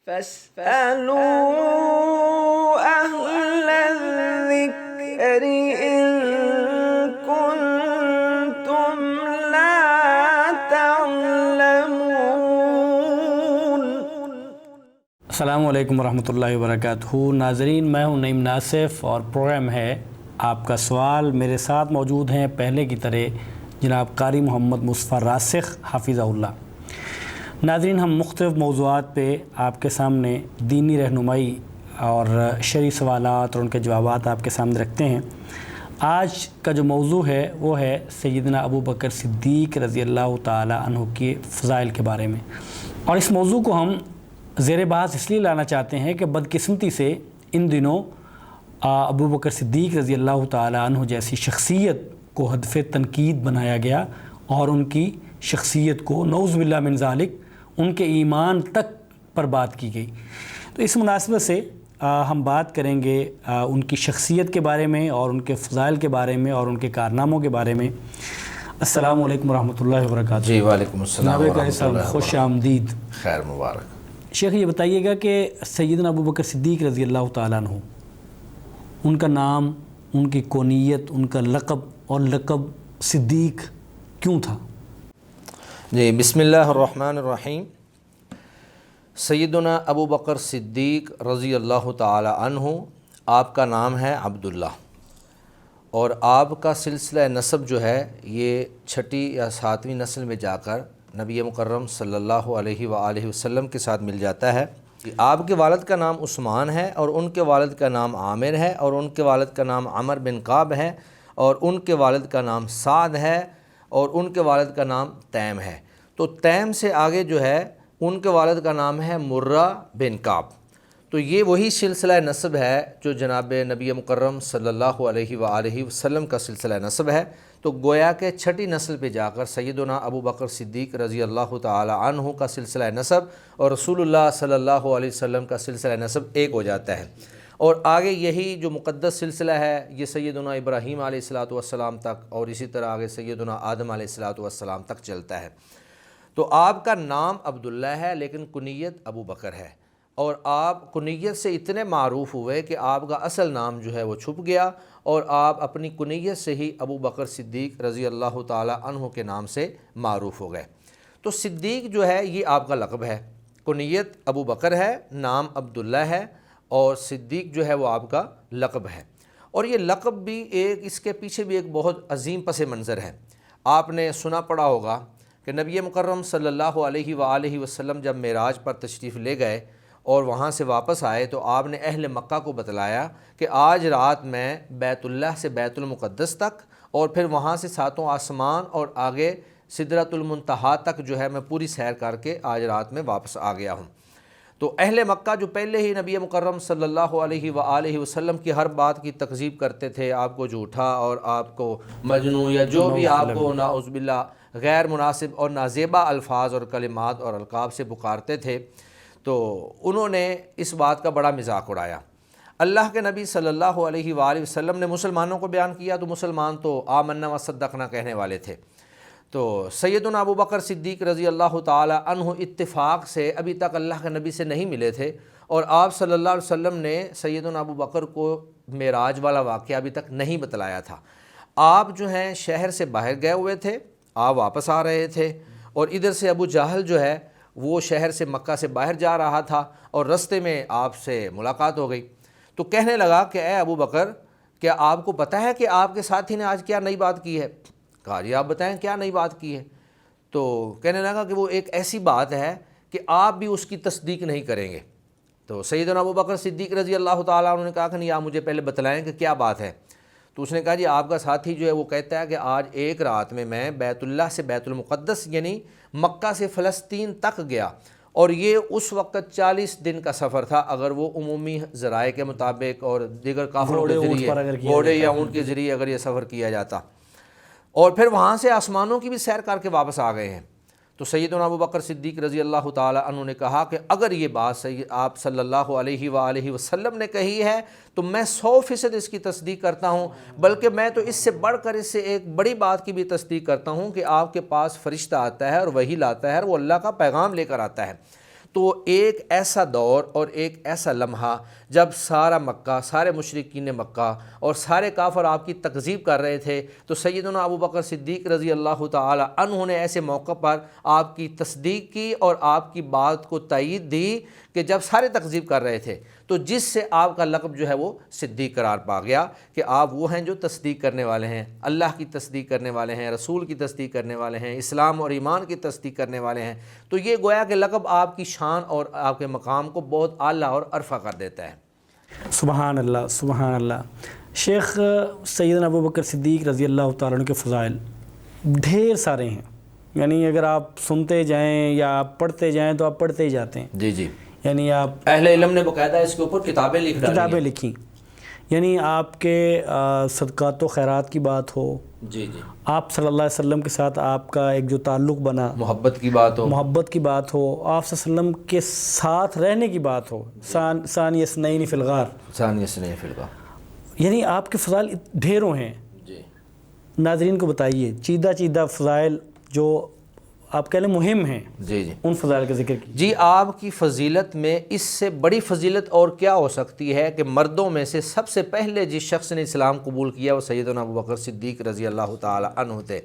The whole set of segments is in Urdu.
فاسألوا أهل الذكر إن كنتم لا تعلمون۔ السلام علیکم ورحمۃ اللہ وبرکاتہ۔ ناظرین، میں ہوں نعیم ناصف اور پروگرام ہے آپ کا سوال۔ میرے ساتھ موجود ہیں پہلے کی طرح جناب قاری محمد مصطفیٰ راسخ حافظہ اللہ۔ ناظرین، ہم مختلف موضوعات پہ آپ کے سامنے دینی رہنمائی اور شرعی سوالات اور ان کے جوابات آپ کے سامنے رکھتے ہیں۔ آج کا جو موضوع ہے وہ ہے سیدنا ابو بکر صدیق رضی اللہ تعالی عنہ کے فضائل کے بارے میں، اور اس موضوع کو ہم زیر بحث اس لیے لانا چاہتے ہیں کہ بدقسمتی سے ان دنوں ابو بکر صدیق رضی اللہ تعالی عنہ جیسی شخصیت کو ہدف تنقید بنایا گیا اور ان کی شخصیت کو نعوذ باللہ من ذالک ان کے ایمان تک پر بات کی گئی۔ تو اس مناسبت سے ہم بات کریں گے ان کی شخصیت کے بارے میں اور ان کے فضائل کے بارے میں اور ان کے کارناموں کے بارے میں۔ السلام علیکم ورحمۃ اللہ وبرکاتہ۔ جی وعلیکم السلام ورحمۃ اللہ، خوش آمدید، خیر مبارک۔ شیخ یہ بتائیے گا کہ سیدنا ابو بکر صدیق رضی اللہ تعالیٰ عنہ، ان کا نام، ان کی کونیت، ان کا لقب اور لقب صدیق کیوں تھا؟ جی بسم اللہ الرحمن الرحیم۔ سیدنا ابو بکر صدیق رضی اللہ تعالی عنہ، آپ کا نام ہے عبداللہ، اور آپ کا سلسلہ نسب جو ہے یہ 6 یا 7ویں نسل میں جا کر نبی مکرم صلی اللہ علیہ وآلہ وسلم کے ساتھ مل جاتا ہے۔ آپ کے والد کا نام عثمان ہے، اور ان کے والد کا نام عامر ہے، اور ان کے والد کا نام عمر بن کعب ہے، اور ان کے والد کا نام سعد ہے، اور ان کے والد کا نام تیم ہے۔ تو تیم سے آگے جو ہے ان کے والد کا نام ہے مرہ بن کعب۔ تو یہ وہی سلسلہ نسب ہے جو جناب نبی مکرم صلی اللہ علیہ وآلہ وسلم کا سلسلہ نسب ہے۔ تو گویا کہ 6ٹی نسل پہ جا کر سیدنا ابو بکر صدیق رضی اللہ تعالی عنہ کا سلسلہ نسب اور رسول اللہ صلی اللہ علیہ وسلم کا سلسلہ نسب ایک ہو جاتا ہے، اور آگے یہی جو مقدس سلسلہ ہے یہ سیدنا ابراہیم علیہ السلام تک، اور اسی طرح آگے سیدنا آدم علیہ السلام تک چلتا ہے۔ تو آپ کا نام عبداللہ ہے لیکن کنیت ابو بکر ہے، اور آپ کنیت سے اتنے معروف ہوئے کہ آپ کا اصل نام جو ہے وہ چھپ گیا، اور آپ اپنی کنیت سے ہی ابو بکر صدیق رضی اللہ تعالی عنہ کے نام سے معروف ہو گئے۔ تو صدیق جو ہے یہ آپ کا لقب ہے، کنیت ابو بکر ہے، نام عبداللہ ہے، اور صدیق جو ہے وہ آپ کا لقب ہے۔ اور یہ لقب بھی اس کے پیچھے بھی ایک بہت عظیم پس منظر ہے۔ آپ نے سنا پڑا ہوگا کہ نبی مکرم صلی اللہ علیہ وآلہ وسلم جب معراج پر تشریف لے گئے اور وہاں سے واپس آئے تو آپ نے اہل مکہ کو بتلایا کہ آج رات میں بیت اللہ سے بیت المقدس تک، اور پھر وہاں سے 7 آسمان اور آگے سدرۃ المنتہا تک جو ہے میں پوری سیر کر کے آج رات میں واپس آ گیا ہوں۔ تو اہل مکہ جو پہلے ہی نبی مکرم صلی اللہ علیہ وآلہ وسلم کی ہر بات کی تکذیب کرتے تھے، آپ کو جھوٹا اور آپ کو مجنون یا جو بھی آپ کو نعوذ باللہ غیر مناسب اور نازیبا الفاظ اور کلمات اور القاب سے پکارتے تھے، تو انہوں نے اس بات کا بڑا مذاق اڑایا۔ اللہ کے نبی صلی اللہ علیہ وآلہ وسلم نے مسلمانوں کو بیان کیا تو مسلمان تو آمنا وصدقنا کہنے والے تھے۔ تو سیدنا ابو بکر صدیق رضی اللہ تعالی عنہ اتفاق سے ابھی تک اللہ کے نبی سے نہیں ملے تھے، اور آپ صلی اللہ علیہ وسلم نے سیدنا ابو بکر کو معراج والا واقعہ ابھی تک نہیں بتلایا تھا۔ آپ جو ہیں شہر سے باہر گئے ہوئے تھے، آپ واپس آ رہے تھے، اور ادھر سے ابو جہل جو ہے وہ شہر سے مکہ سے باہر جا رہا تھا، اور رستے میں آپ سے ملاقات ہو گئی۔ تو کہنے لگا کہ اے ابو بکر، کیا آپ کو پتہ ہے کہ آپ کے ساتھی نے آج کیا نئی بات کی ہے؟ کہا جی آپ بتائیں کیا نئی بات کی ہے؟ تو کہنے لگا کہ وہ ایک ایسی بات ہے کہ آپ بھی اس کی تصدیق نہیں کریں گے۔ تو سیدنا ابو بکر صدیق رضی اللہ تعالیٰ عنہ نے کہا کہ نہیں، آپ مجھے پہلے بتلائیں کہ کیا بات ہے۔ تو اس نے کہا جی آپ کا ساتھی جو ہے وہ کہتا ہے کہ آج ایک رات میں بیت اللہ سے بیت المقدس یعنی مکہ سے فلسطین تک گیا، اور یہ اس وقت 40 دن کا سفر تھا اگر وہ عمومی ذرائع کے مطابق اور دیگر کافروں کے ذریعے، گھوڑے یا اونٹ کے ذریعے اگر یہ سفر کیا جاتا، اور پھر وہاں سے آسمانوں کی بھی سیر کر کے واپس آ گئے ہیں۔ تو سیدنا ابو بکر صدیق رضی اللہ تعالی عنہ نے کہا کہ اگر یہ بات آپ صلی اللہ علیہ وآلہ وسلم نے کہی ہے تو میں 100% اس کی تصدیق کرتا ہوں، بلکہ میں تو اس سے بڑھ کر اس سے ایک بڑی بات کی بھی تصدیق کرتا ہوں کہ آپ کے پاس فرشتہ آتا ہے اور وحی لاتا ہے اور وہ اللہ کا پیغام لے کر آتا ہے۔ تو ایک ایسا دور اور ایک ایسا لمحہ جب سارا مکہ، سارے مشرکین مکہ اور سارے کافر آپ کی تکذیب کر رہے تھے، تو سیدنا ابو بکر صدیق رضی اللہ تعالی عنہ نے ایسے موقع پر آپ کی تصدیق کی اور آپ کی بات کو تائید دی کہ جب سارے تکذیب کر رہے تھے، تو جس سے آپ کا لقب جو ہے وہ صدیق قرار پا گیا کہ آپ وہ ہیں جو تصدیق کرنے والے ہیں، اللہ کی تصدیق کرنے والے ہیں، رسول کی تصدیق کرنے والے ہیں، اسلام اور ایمان کی تصدیق کرنے والے ہیں۔ تو یہ گویا کہ لقب آپ کی شان اور آپ کے مقام کو بہت اعلیٰ اور عرفہ کر دیتا ہے۔ سبحان اللہ، سبحان اللہ۔ شیخ، سیدنا ابو بکر صدیق رضی اللہ تعالیٰ عنہ کے فضائل ڈھیر سارے ہیں، یعنی اگر آپ سنتے جائیں یا آپ پڑھتے جائیں تو آپ پڑھتے ہی جاتے ہیں۔ جی جی، یعنی آپ اہل علم نے باقاعدہ اس کے اوپر کتابیں لکھی، یعنی آپ کے صدقات و خیرات کی بات ہو، جی جی، آپ صلی اللہ علیہ وسلم کے ساتھ آپ کا ایک جو تعلق بنا، محبت کی بات ہو، محبت کی بات ہو، آپ صلی اللہ علیہ وسلم کے ساتھ رہنے کی بات ہو، ثانی اثنین فی الغار، ثانی اثنین فی الغار، یعنی آپ کے فضائل ڈھیروں ہیں۔ جی، ناظرین کو بتائیے چیدہ فضائل جو آپ کہہ لیں مہم ہیں، جی جی، ان فضائل کا ذکر کیجیے۔ جی، آپ کی فضیلت میں اس سے بڑی فضیلت اور کیا ہو سکتی ہے کہ مردوں میں سے سب سے پہلے جس شخص نے اسلام قبول کیا وہ سیدنا ابو بکر صدیق رضی اللہ تعالی عنہ تھے۔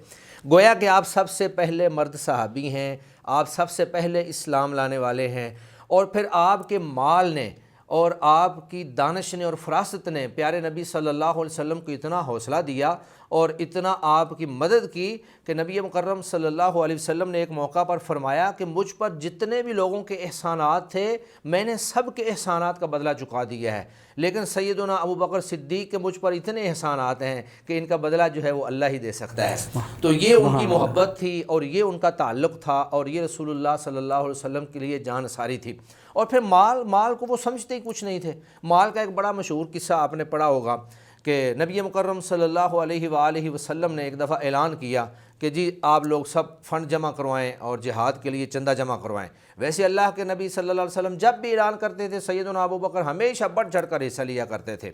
گویا کہ آپ سب سے پہلے مرد صحابی ہیں، آپ سب سے پہلے اسلام لانے والے ہیں، اور پھر آپ کے مال نے اور آپ کی دانش نے اور فراست نے پیارے نبی صلی اللہ علیہ وسلم کو اتنا حوصلہ دیا اور اتنا آپ کی مدد کی کہ نبی مکرم صلی اللہ علیہ وسلم نے ایک موقع پر فرمایا کہ مجھ پر جتنے بھی لوگوں کے احسانات تھے میں نے سب کے احسانات کا بدلہ چکا دیا ہے، لیکن سیدنا ابو بکر صدیق کے مجھ پر اتنے احسانات ہیں کہ ان کا بدلہ جو ہے وہ اللہ ہی دے سکتا ہے۔ تو یہ ان کی محبت تھی اور یہ ان کا تعلق تھا اور یہ رسول اللہ صلی اللہ علیہ وسلم کے لیے جان ساری تھی۔ اور پھر مال کو وہ سمجھتے ہی کچھ نہیں تھے۔ مال کا ایک بڑا مشہور قصہ آپ نے پڑھا ہوگا کہ نبی مکرم صلی اللہ علیہ وآلہ وسلم نے ایک دفعہ اعلان کیا کہ جی آپ لوگ سب فنڈ جمع کروائیں اور جہاد کے لیے چندہ جمع کروائیں۔ ویسے اللہ کے نبی صلی اللہ علیہ وسلم جب بھی اعلان کرتے تھے سیدنا ابو بکر ہمیشہ بڑھ چڑھ کر حصہ لیا کرتے تھے۔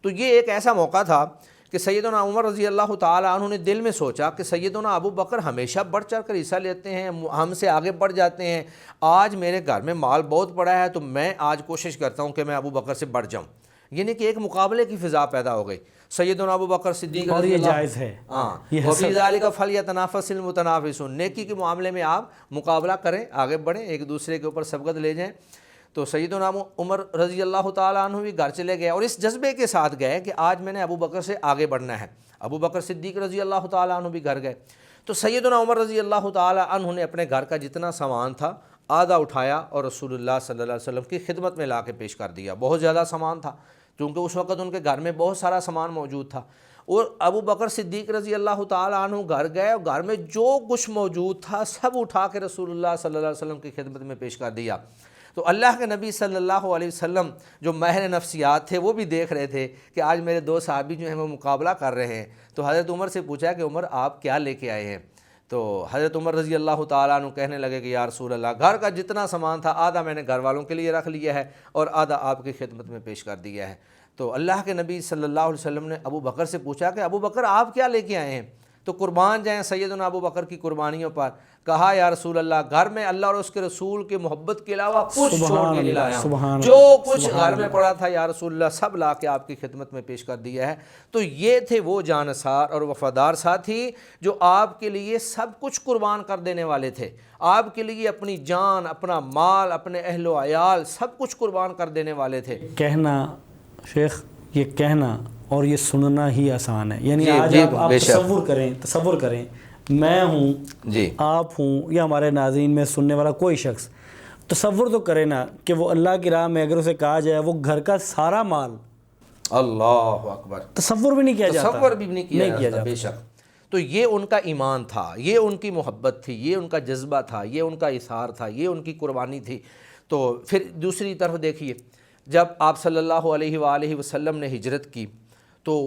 تو یہ ایک ایسا موقع تھا کہ سیدنا عمر رضی اللہ تعالیٰ عنہ نے دل میں سوچا کہ سیدنا ابو بکر ہمیشہ بڑھ چڑھ کر حصہ لیتے ہیں، ہم سے آگے بڑھ جاتے ہیں، آج میرے گھر میں مال بہت پڑا ہے تو میں آج کوشش کرتا ہوں کہ میں ابو بکر سے بڑھ جاؤں، یعنی کہ ایک مقابلے کی فضا پیدا ہو گئی۔ سیدنا ابو بکر صدیق اور یہ جائز ہے، وَفِي ذَلِكَ فَلْيَتَنَافَسِ الْمُتَنَافِسُونَ، نیکی کے معاملے میں آپ مقابلہ کریں، آگے بڑھیں، ایک دوسرے کے اوپر سبقت لے جائیں۔ تو سیدنا عمر رضی اللہ تعالیٰ عنہ بھی گھر چلے گئے اور اس جذبے کے ساتھ گئے کہ آج میں نے ابو بکر سے آگے بڑھنا ہے۔ ابو بکر صدیق رضی اللہ تعالیٰ عنہ بھی گھر گئے تو سیدنا عمر رضی اللہ تعالیٰ عنہ نے اپنے گھر کا جتنا سامان تھا آدھا اٹھایا اور رسول اللہ صلی اللہ علیہ وسلم کی خدمت میں لا کے پیش کر دیا۔ بہت زیادہ سامان تھا کیونکہ اس وقت ان کے گھر میں بہت سارا سامان موجود تھا، اور ابو بکر صدیق رضی اللہ تعالیٰ عنہ گھر گئے اور گھر میں جو کچھ موجود تھا سب اٹھا کے رسول اللہ صلی اللہ علیہ وسلم کی خدمت میں پیش کر دیا۔ تو اللہ کے نبی صلی اللہ علیہ وسلم جو ماہر نفسیات تھے وہ بھی دیکھ رہے تھے کہ آج میرے دو صحابی جو ہیں وہ مقابلہ کر رہے ہیں۔ تو حضرت عمر سے پوچھا کہ عمر آپ کیا لے کے آئے ہیں؟ تو حضرت عمر رضی اللہ تعالیٰ عنہ کہنے لگے کہ یا رسول اللہ، گھر کا جتنا سامان تھا آدھا میں نے گھر والوں کے لیے رکھ لیا ہے اور آدھا آپ کی خدمت میں پیش کر دیا ہے۔ تو اللہ کے نبی صلی اللہ علیہ وسلم نے ابو بکر سے پوچھا کہ ابو بکر آپ کیا لے کے آئے ہیں؟ تو قربان جائیں سیدنا ابو بکر کی قربانیوں پر۔ کہا یا رسول اللہ، گھر میں اللہ اور اس کے رسول کے محبت کے علاوہ کچھ چھوڑ کے نہیں لایا ہوں، جو کچھ گھر میں پڑا تھا یا رسول اللہ سب لا کے آپ کی خدمت میں پیش کر دیا ہے۔ تو یہ تھے وہ جانثار اور وفادار ساتھی جو آپ کے لیے سب کچھ قربان کر دینے والے تھے، آپ کے لیے اپنی جان، اپنا مال، اپنے اہل و عیال سب کچھ قربان کر دینے والے تھے۔ کہنا شیخ، یہ کہنا اور یہ سننا ہی آسان ہے، یعنی آج آپ تصور کریں میں ہوں، جی آپ ہوں یا ہمارے ناظرین میں سننے والا کوئی شخص تصور تو کرے نا کہ وہ اللہ کی راہ میں اگر اسے کہا جائے وہ گھر کا سارا مال، اللہ اکبر، تصور بھی نہیں کیا جاتا، تصور بھی نہیں کیا جاتا بے شک۔ تو یہ ان کا ایمان تھا، یہ ان کی محبت تھی، یہ ان کا جذبہ تھا، یہ ان کا اثار تھا، یہ ان کی قربانی تھی۔ تو پھر دوسری طرف دیکھیے، جب آپ صلی اللہ علیہ وآلہ وسلم نے ہجرت کی تو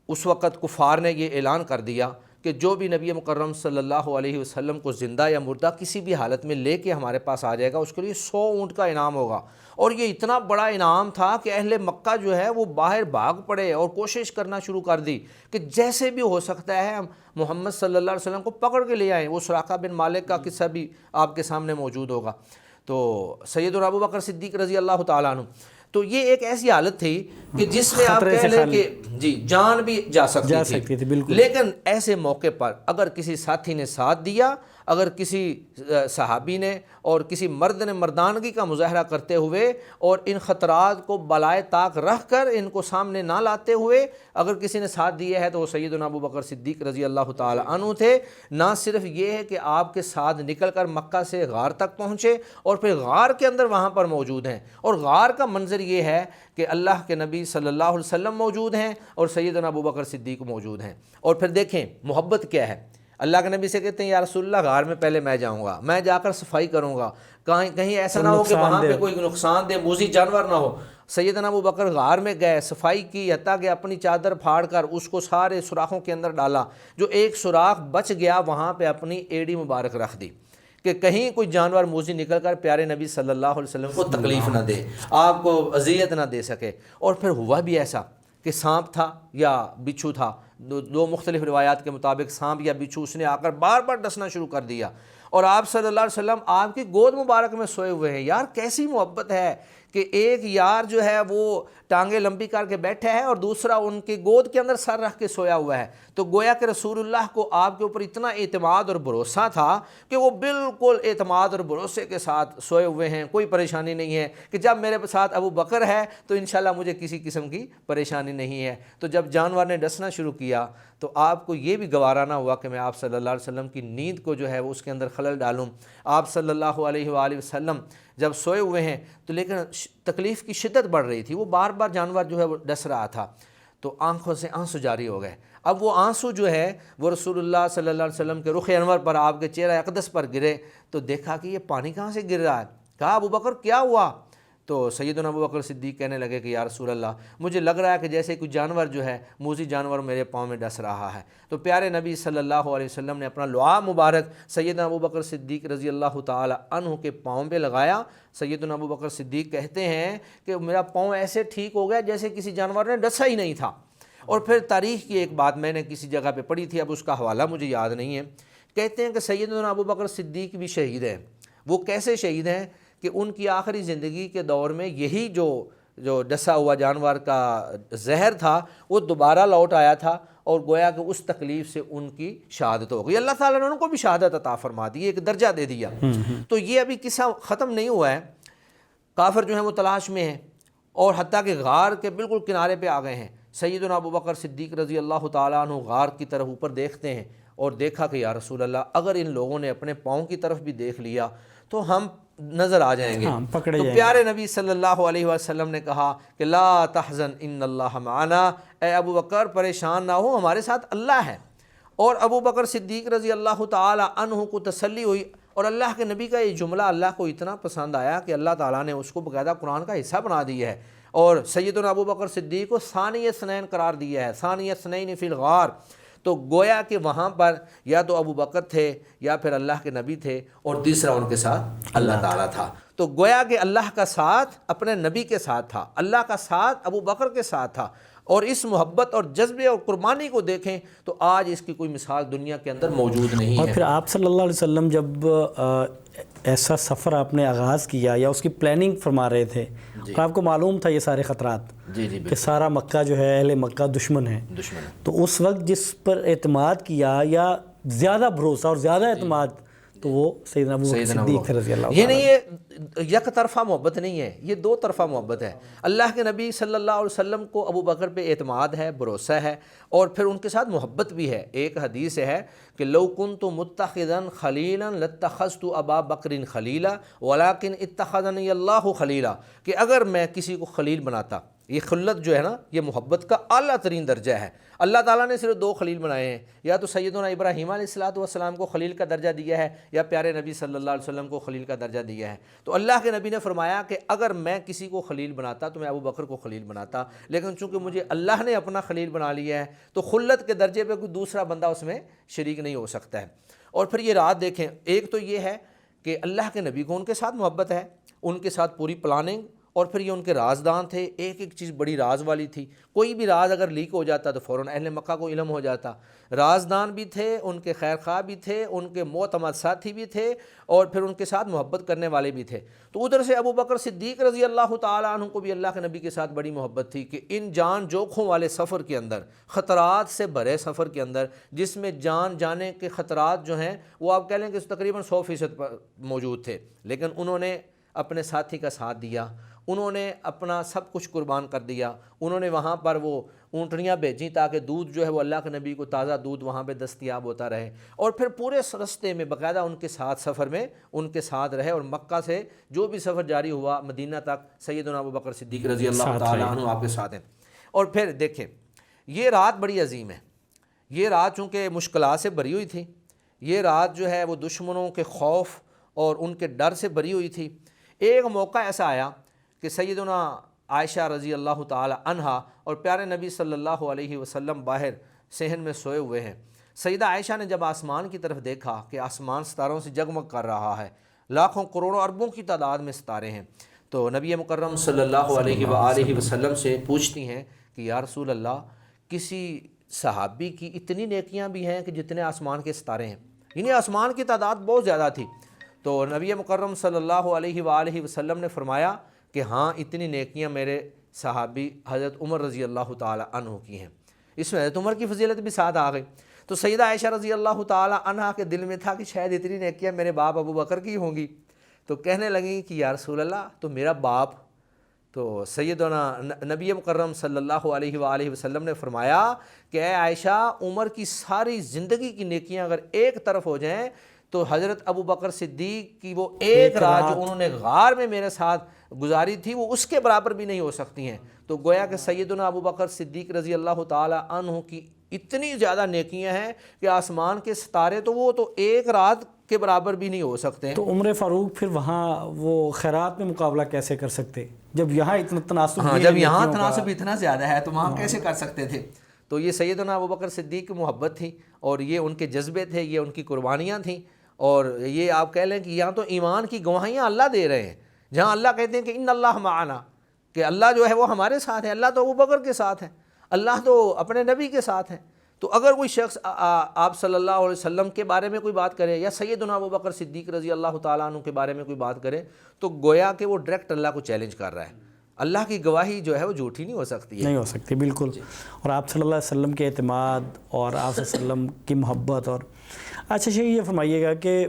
اس وقت کفار نے یہ اعلان کر دیا کہ جو بھی نبی مکرم صلی اللہ علیہ وسلم کو زندہ یا مردہ کسی بھی حالت میں لے کے ہمارے پاس آ جائے گا اس کے لیے 100 اونٹ کا انعام ہوگا۔ اور یہ اتنا بڑا انعام تھا کہ اہل مکہ جو ہے وہ باہر بھاگ پڑے اور کوشش کرنا شروع کر دی کہ جیسے بھی ہو سکتا ہے ہم محمد صلی اللہ علیہ وسلم کو پکڑ کے لے آئیں۔ وہ سراقہ بن مالک کا قصہ بھی آپ کے سامنے موجود ہوگا۔ تو سیدنا ابو بکر صدیق رضی اللہ تعالیٰ عنہ، تو یہ ایک ایسی حالت تھی کہ جس میں آپ کہہ لیں کہ جی جان بھی جا سکتی تھی بالکل، لیکن ایسے موقع پر اگر کسی ساتھی نے ساتھ دیا، اگر کسی صحابی نے اور کسی مرد نے مردانگی کا مظاہرہ کرتے ہوئے اور ان خطرات کو بالائے طاق رکھ کر ان کو سامنے نہ لاتے ہوئے اگر کسی نے ساتھ دیا ہے تو وہ سیدنا ابو بکر صدیق رضی اللہ تعالی عنہ تھے۔ نہ صرف یہ ہے کہ آپ کے ساتھ نکل کر مکہ سے غار تک پہنچے اور پھر غار کے اندر وہاں پر موجود ہیں، اور غار کا منظر یہ ہے کہ اللہ کے نبی صلی اللہ علیہ وسلم موجود ہیں اور سیدنا ابو بکر صدیق موجود ہیں۔ اور پھر دیکھیں محبت کیا ہے، اللہ کے نبی سے کہتے ہیں یا رسول اللہ غار میں پہلے میں جاؤں گا، میں جا کر صفائی کروں گا، کہیں ایسا نہ ہو کہ وہاں پہ کوئی نقصان دہ موذی جانور نہ ہو۔ سیدنا ابو بکر غار میں گئے، صفائی کی، حتیٰ کہ اپنی چادر پھاڑ کر اس کو سارے سوراخوں کے اندر ڈالا، جو ایک سوراخ بچ گیا وہاں پہ اپنی ایڑی مبارک رکھ دی کہ کہیں کوئی جانور موذی نکل کر پیارے نبی صلی اللہ علیہ وسلم کو تکلیف نہ دے، آپ کو اذیت نہ دے سکے۔ اور پھر ہوا بھی ایسا کہ سانپ تھا یا بچھو تھا، دو مختلف روایات کے مطابق سانپ یا بچھو، اس نے آ کر بار بار ڈسنا شروع کر دیا، اور آپ صلی اللہ علیہ وسلم آپ کی گود مبارک میں سوئے ہوئے ہیں۔ یار کیسی محبت ہے کہ ایک یار جو ہے وہ ٹانگیں لمبی کر کے بیٹھا ہے اور دوسرا ان کی گود کے اندر سر رکھ کے سویا ہوا ہے۔ تو گویا کہ رسول اللہ کو آپ کے اوپر اتنا اعتماد اور بھروسہ تھا کہ وہ بالکل اعتماد اور بھروسے کے ساتھ سوئے ہوئے ہیں، کوئی پریشانی نہیں ہے کہ جب میرے ساتھ ابو بکر ہے تو انشاءاللہ مجھے کسی قسم کی پریشانی نہیں ہے۔ تو جب جانور نے ڈسنا شروع کیا تو آپ کو یہ بھی گوارا نہ ہوا کہ میں آپ صلی اللہ علیہ وسلم کی نیند کو جو ہے وہ اس کے اندر خلل ڈالوں۔ آپ صلی اللہ علیہ وآلہ وسلم جب سوئے ہوئے ہیں تو لیکن تکلیف کی شدت بڑھ رہی تھی، وہ بار بار جانور جو ہے وہ ڈس رہا تھا، تو آنکھوں سے آنسو جاری ہو گئے۔ اب وہ آنسو جو ہے وہ رسول اللہ صلی اللہ علیہ وسلم کے رخ انور پر، آپ کے چہرہ اقدس پر گرے، تو دیکھا کہ یہ پانی کہاں سے گر رہا ہے۔ کہا ابو بکر کیا ہوا؟ تو سیدنا ابو بکر صدیق کہنے لگے کہ یا رسول اللہ مجھے لگ رہا ہے کہ جیسے کوئی جانور جو ہے موذی جانور میرے پاؤں میں ڈس رہا ہے۔ تو پیارے نبی صلی اللہ علیہ وسلم نے اپنا لعاب مبارک سیدنا ابو بکر صدیق رضی اللہ تعالی عنہ کے پاؤں پہ لگایا۔ سیدنا ابو بکر صدیق کہتے ہیں کہ میرا پاؤں ایسے ٹھیک ہو گیا جیسے کسی جانور نے ڈسا ہی نہیں تھا۔ اور پھر تاریخ کی ایک بات میں نے کسی جگہ پہ پڑھی تھی، اب اس کا حوالہ مجھے یاد نہیں ہے، کہتے ہیں کہ سیدنا ابو بکر صدیق بھی شہید ہیں۔ وہ کیسے شہید ہیں کہ ان کی آخری زندگی کے دور میں یہی جو ڈسا ہوا جانور کا زہر تھا وہ دوبارہ لوٹ آیا تھا، اور گویا کہ اس تکلیف سے ان کی شہادت ہو گئی۔ اللہ تعالیٰ نے ان کو بھی شہادت عطا فرما دی، ایک درجہ دے دیا۔ تو یہ ابھی قصہ ختم نہیں ہوا ہے، کافر جو ہیں وہ تلاش میں ہیں، اور حتیٰ کہ غار کے بالکل کنارے پہ آ گئے ہیں۔ سیدنا ابو بکر صدیق رضی اللہ تعالیٰ عنہ غار کی طرف اوپر دیکھتے ہیں اور دیکھا کہ یا رسول اللہ اگر ان لوگوں نے اپنے پاؤں کی طرف بھی دیکھ لیا تو ہم نظر آ جائیں گے۔ تو پیارے نبی صلی اللہ علیہ وسلم نے کہا کہ لا تحزن ان اللہ معنا، اے ابو بکر پریشان نہ ہو، ہمارے ساتھ اللہ ہے۔ اور ابو بکر صدیق رضی اللہ تعالی عنہ کو تسلی ہوئی، اور اللہ کے نبی کا یہ جملہ اللہ کو اتنا پسند آیا کہ اللہ تعالیٰ نے اس کو باقاعدہ قرآن کا حصہ بنا دیا ہے، اور سیدنا ابو بکر صدیق کو ثانی اثنین قرار دیا ہے، ثانی اثنین فی الغار۔ تو گویا کہ وہاں پر یا تو ابو بکر تھے یا پھر اللہ کے نبی تھے، اور تیسرا ان کے ساتھ اللہ تعالیٰ تھا۔ تو گویا کہ اللہ کا ساتھ اپنے نبی کے ساتھ تھا، اللہ کا ساتھ ابو بکر کے ساتھ تھا، اور اس محبت اور جذبے اور قربانی کو دیکھیں تو آج اس کی کوئی مثال دنیا کے اندر موجود نہیں ہے۔ اور پھر آپ صلی اللہ علیہ وسلم جب ایسا سفر آپ نے آغاز کیا یا اس کی پلاننگ فرما رہے تھے، اور آپ کو معلوم تھا یہ سارے خطرات کہ سارا مکہ جو ہے اہل مکہ دشمن ہے، تو اس وقت جس پر اعتماد کیا یا زیادہ بھروسہ اور زیادہ اعتماد تو وہ سیدنا ابو بکر صدیق رضی اللہ عنہ۔ یہ نہیں، یہ یک طرفہ محبت نہیں ہے، یہ دو طرفہ محبت ہے۔ اللہ کے نبی صلی اللہ علیہ وسلم کو ابو بکر پہ اعتماد ہے، بھروسہ ہے، اور پھر ان کے ساتھ محبت بھی ہے۔ ایک حدیث ہے کہ لو کنت متخذا خلیلا لاتخذت ابا بکر خلیلا ولکن اتخذنی اللہ خلیلا، کہ اگر میں کسی کو خلیل بناتا، یہ خلت جو ہے نا یہ محبت کا اعلیٰ ترین درجہ ہے۔ اللہ تعالیٰ نے صرف دو خلیل بنائے ہیں، یا تو سیدنا ابراہیم علیہ السلام کو خلیل کا درجہ دیا ہے، یا پیارے نبی صلی اللہ علیہ وسلم کو خلیل کا درجہ دیا ہے۔ تو اللہ کے نبی نے فرمایا کہ اگر میں کسی کو خلیل بناتا تو میں ابو بکر کو خلیل بناتا، لیکن چونکہ مجھے اللہ نے اپنا خلیل بنا لیا ہے تو خلت کے درجے پہ کوئی دوسرا بندہ اس میں شریک نہیں ہو سکتا ہے۔ اور پھر یہ رات دیکھیں، ایک تو یہ ہے کہ اللہ کے نبی کو ان کے ساتھ محبت ہے، ان کے ساتھ پوری پلاننگ اور پھر یہ ان کے رازدان تھے، ایک ایک چیز بڑی راز والی تھی، کوئی بھی راز اگر لیک ہو جاتا تو فوراً اہل مکہ کو علم ہو جاتا۔ رازدان بھی تھے، ان کے خیر خواہ بھی تھے، ان کے معتمد ساتھی بھی تھے، اور پھر ان کے ساتھ محبت کرنے والے بھی تھے۔ تو ادھر سے ابو بکر صدیق رضی اللہ تعالیٰ عنہ کو بھی اللہ کے نبی کے ساتھ بڑی محبت تھی کہ ان جان جوکھوں والے سفر کے اندر، خطرات سے بھرے سفر کے اندر، جس میں جان جانے کے خطرات جو ہیں وہ آپ کہہ لیں کہ تقریباً 100% پر موجود تھے، لیکن انہوں نے اپنے ساتھی کا ساتھ دیا، انہوں نے اپنا سب کچھ قربان کر دیا۔ انہوں نے وہاں پر وہ اونٹنیاں بھیجیں تاکہ دودھ جو ہے وہ اللہ کے نبی کو تازہ دودھ وہاں پہ دستیاب ہوتا رہے، اور پھر پورے رستے میں باقاعدہ ان کے ساتھ سفر میں ان کے ساتھ رہے، اور مکہ سے جو بھی سفر جاری ہوا مدینہ تک سیدنا ابو بکر صدیق رضی اللہ تعالیٰ عنہ آپ کے ساتھ ہیں۔ اور پھر دیکھیں یہ رات بڑی عظیم ہے، یہ رات چونکہ مشکلات سے بھری ہوئی تھی، یہ رات جو ہے وہ دشمنوں کے خوف اور ان کے ڈر سے بھری ہوئی تھی۔ ایک موقع ایسا آیا کہ سیدنا عائشہ رضی اللہ تعالی عنہا اور پیارے نبی صلی اللہ علیہ وسلم باہر صحن میں سوئے ہوئے ہیں۔ سیدہ عائشہ نے جب آسمان کی طرف دیکھا کہ آسمان ستاروں سے جگمگ کر رہا ہے، لاکھوں کروڑوں اربوں کی تعداد میں ستارے ہیں، تو نبی مکرم صلی اللہ علیہ وآلہ وسلم سے پوچھتی ہیں کہ یا رسول اللہ، کسی صحابی کی اتنی نیکیاں بھی ہیں کہ جتنے آسمان کے ستارے ہیں، یعنی آسمان کی تعداد بہت زیادہ تھی۔ تو نبی مکرم صلی اللہ علیہ وآلہ وسلم نے فرمایا کہ ہاں اتنی نیکیاں میرے صحابی حضرت عمر رضی اللہ تعالی عنہ کی ہیں۔ اس میں حضرت عمر کی فضیلت بھی ساتھ آ گئی۔ تو سیدہ عائشہ رضی اللہ تعالی عنہ کے دل میں تھا کہ شاید اتنی نیکیاں میرے باپ ابو بکر کی ہوں گی، تو کہنے لگیں کہ یا رسول اللہ تو میرا باپ۔ تو سیدنا نبی مکرم صلی اللہ علیہ وآلہ وسلم نے فرمایا کہ اے عائشہ، عمر کی ساری زندگی کی نیکیاں اگر ایک طرف ہو جائیں تو حضرت ابو بکر صدیق کی وہ ایک رات جو انہوں نے غار میں میرے ساتھ گزاری تھی وہ اس کے برابر بھی نہیں ہو سکتی ہیں۔ تو گویا کہ سیدنا ابو بکر صدیق رضی اللہ تعالی عنہ کی اتنی زیادہ نیکیاں ہیں کہ آسمان کے ستارے تو وہ تو ایک رات کے برابر بھی نہیں ہو سکتے ہیں۔ تو عمر فاروق پھر وہاں وہ خیرات میں مقابلہ کیسے کر سکتے جب یہاں اتنا تناسب جب یہاں تناسب اتنا زیادہ ہے تو وہاں کیسے کر سکتے تھے؟ تو یہ سیدنا ابو بکر صدیق کی محبت تھی، اور یہ ان کے جذبے تھے، یہ ان کی قربانیاں تھیں، اور یہ آپ کہہ لیں کہ یہاں تو ایمان کی گواہیاں اللہ دے رہے ہیں، جہاں اللہ کہتے ہیں کہ ان اللہ معنا، کہ اللہ جو ہے وہ ہمارے ساتھ ہے، اللہ تو ابو بکر کے ساتھ ہے، اللہ تو اپنے نبی کے ساتھ ہے۔ تو اگر کوئی شخص آپ صلی اللہ علیہ وسلم کے بارے میں کوئی بات کرے یا سیدنا ابو بکر صدیق رضی اللہ تعالیٰ عنہ کے بارے میں کوئی بات کرے تو گویا کہ وہ ڈائریکٹ اللہ کو چیلنج کر رہا ہے۔ اللہ کی گواہی جو ہے وہ جھوٹی نہیں ہو سکتی ہے، نہیں ہو سکتی، بالکل۔ اور آپ صلی اللہ علیہ وسلم کے اعتماد اور آپ صلی اللہ علیہ وسلم کی محبت۔ اور اچھا یہ فرمائیے گا کہ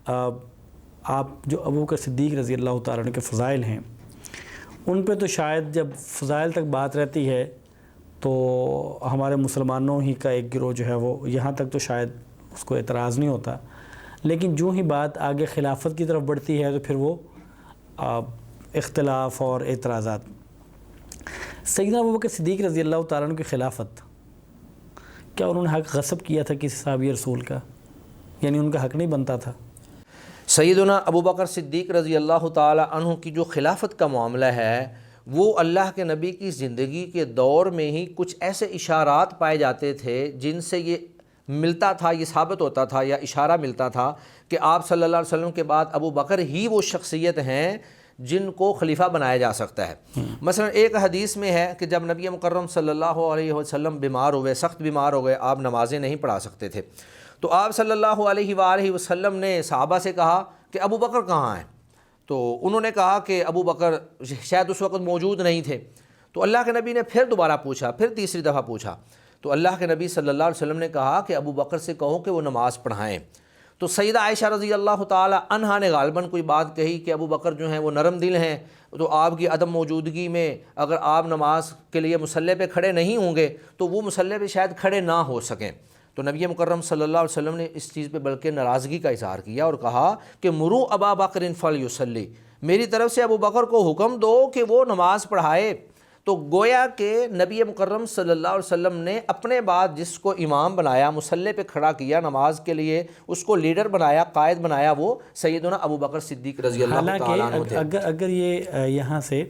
آپ جو ابو بکر صدیق رضی اللہ تعالیٰ عنہ کے فضائل ہیں ان پہ تو شاید جب فضائل تک بات رہتی ہے تو ہمارے مسلمانوں ہی کا ایک گروہ جو ہے وہ یہاں تک تو شاید اس کو اعتراض نہیں ہوتا، لیکن جو ہی بات آگے خلافت کی طرف بڑھتی ہے تو پھر وہ اختلاف اور اعتراضات۔ سیدنا ابو بکر صدیق رضی اللہ تعالیٰ عنہ کی خلافت، کیا انہوں نے حق غصب کیا تھا کسی صحابی رسول کا؟ یعنی ان کا حق نہیں بنتا تھا؟ سیدنا ابو بکر صدیق رضی اللہ تعالی عنہ کی جو خلافت کا معاملہ ہے وہ اللہ کے نبی کی زندگی کے دور میں ہی کچھ ایسے اشارات پائے جاتے تھے جن سے یہ ملتا تھا، یہ ثابت ہوتا تھا یا اشارہ ملتا تھا کہ آپ صلی اللہ علیہ وسلم کے بعد ابو بکر ہی وہ شخصیت ہیں جن کو خلیفہ بنایا جا سکتا ہے۔ مثلا ایک حدیث میں ہے کہ جب نبی مکرم صلی اللہ علیہ وسلم بیمار ہوئے، سخت بیمار ہو گئے، آپ نمازیں نہیں پڑھا سکتے تھے، تو آپ صلی اللہ علیہ وآلہ وسلم نے صحابہ سے کہا کہ ابو بکر کہاں ہیں؟ تو انہوں نے کہا کہ ابو بکر شاید اس وقت موجود نہیں تھے۔ تو اللہ کے نبی نے پھر دوبارہ پوچھا، پھر تیسری دفعہ پوچھا، تو اللہ کے نبی صلی اللہ علیہ وسلم نے کہا کہ ابو بکر سے کہو کہ وہ نماز پڑھائیں۔ تو سیدہ عائشہ رضی اللہ تعالی عنہا نے غالباً کوئی بات کہی کہ ابو بکر جو ہیں وہ نرم دل ہیں، تو آپ کی عدم موجودگی میں اگر آپ نماز کے لیے مصلی پہ کھڑے نہیں ہوں گے تو وہ مصلی پہ شاید کھڑے نہ ہو سکیں۔ تو نبی مکرم صلی اللہ علیہ وسلم نے اس چیز پہ بلکہ ناراضگی کا اظہار کیا اور کہا کہ مرو ابا بکر فلیصلی، میری طرف سے ابو بکر کو حکم دو کہ وہ نماز پڑھائے۔ تو گویا کہ نبی مکرم صلی اللہ علیہ وسلم نے اپنے بعد جس کو امام بنایا، مصلی پہ کھڑا کیا نماز کے لیے، اس کو لیڈر بنایا، قائد بنایا، وہ سیدنا ابو بکر صدیق رضی اللہ تعالیٰ عنہ تھے۔ اگر یہ یہاں سے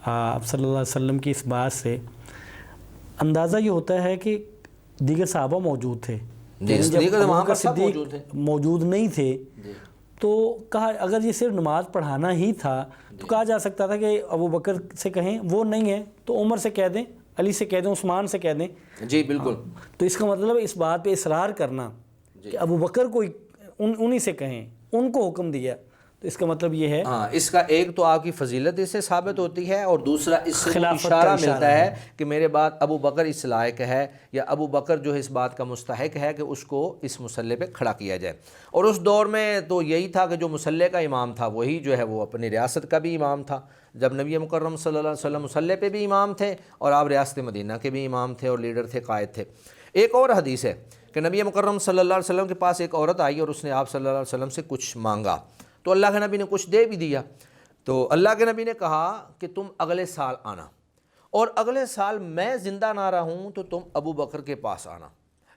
آپ صلی اللہ علیہ وسلم کی اس بات سے اندازہ یہ ہوتا ہے کہ دیگر صحابہ موجود تھے، دیگر وہاں پر سب موجود تھے، موجود نہیں تھے، تو کہا اگر یہ صرف نماز پڑھانا ہی تھا تو کہا جا سکتا تھا کہ ابو بکر سے کہیں، وہ نہیں ہے تو عمر سے کہہ دیں، علی سے کہہ دیں، عثمان سے کہہ دیں. جی بالکل. تو اس کا مطلب اس بات پہ اصرار کرنا کہ ابو بکر کو انہی سے کہیں، ان کو حکم دیا، تو اس کا مطلب یہ ہے. ہاں، اس کا ایک تو آپ کی فضیلت اس سے ثابت ہوتی ہے، اور دوسرا اس سے خلافت اشارہ کا ملتا ہے کہ میرے بعد ابو بکر اس لائق ہے، یا ابو بکر جو ہے اس بات کا مستحق ہے کہ اس کو اس مسلح پہ کھڑا کیا جائے. اور اس دور میں تو یہی تھا کہ جو مسلح کا امام تھا وہی جو ہے وہ اپنی ریاست کا بھی امام تھا. جب نبی مکرم صلی اللہ علیہ وسلم مسلح پہ بھی امام تھے، اور آپ ریاست مدینہ کے بھی امام تھے اور لیڈر تھے، قائد تھے. ایک اور حدیث ہے کہ نبی مکرم صلی اللہ علیہ وسلم کے پاس ایک عورت آئی اور اس نے آپ صلی اللہ علیہ وسلم سے کچھ مانگا، تو اللہ کے نبی نے کچھ دے بھی دیا. تو اللہ کے نبی نے کہا کہ تم اگلے سال آنا، اور اگلے سال میں زندہ نہ رہوں تو تم ابو بکر کے پاس آنا.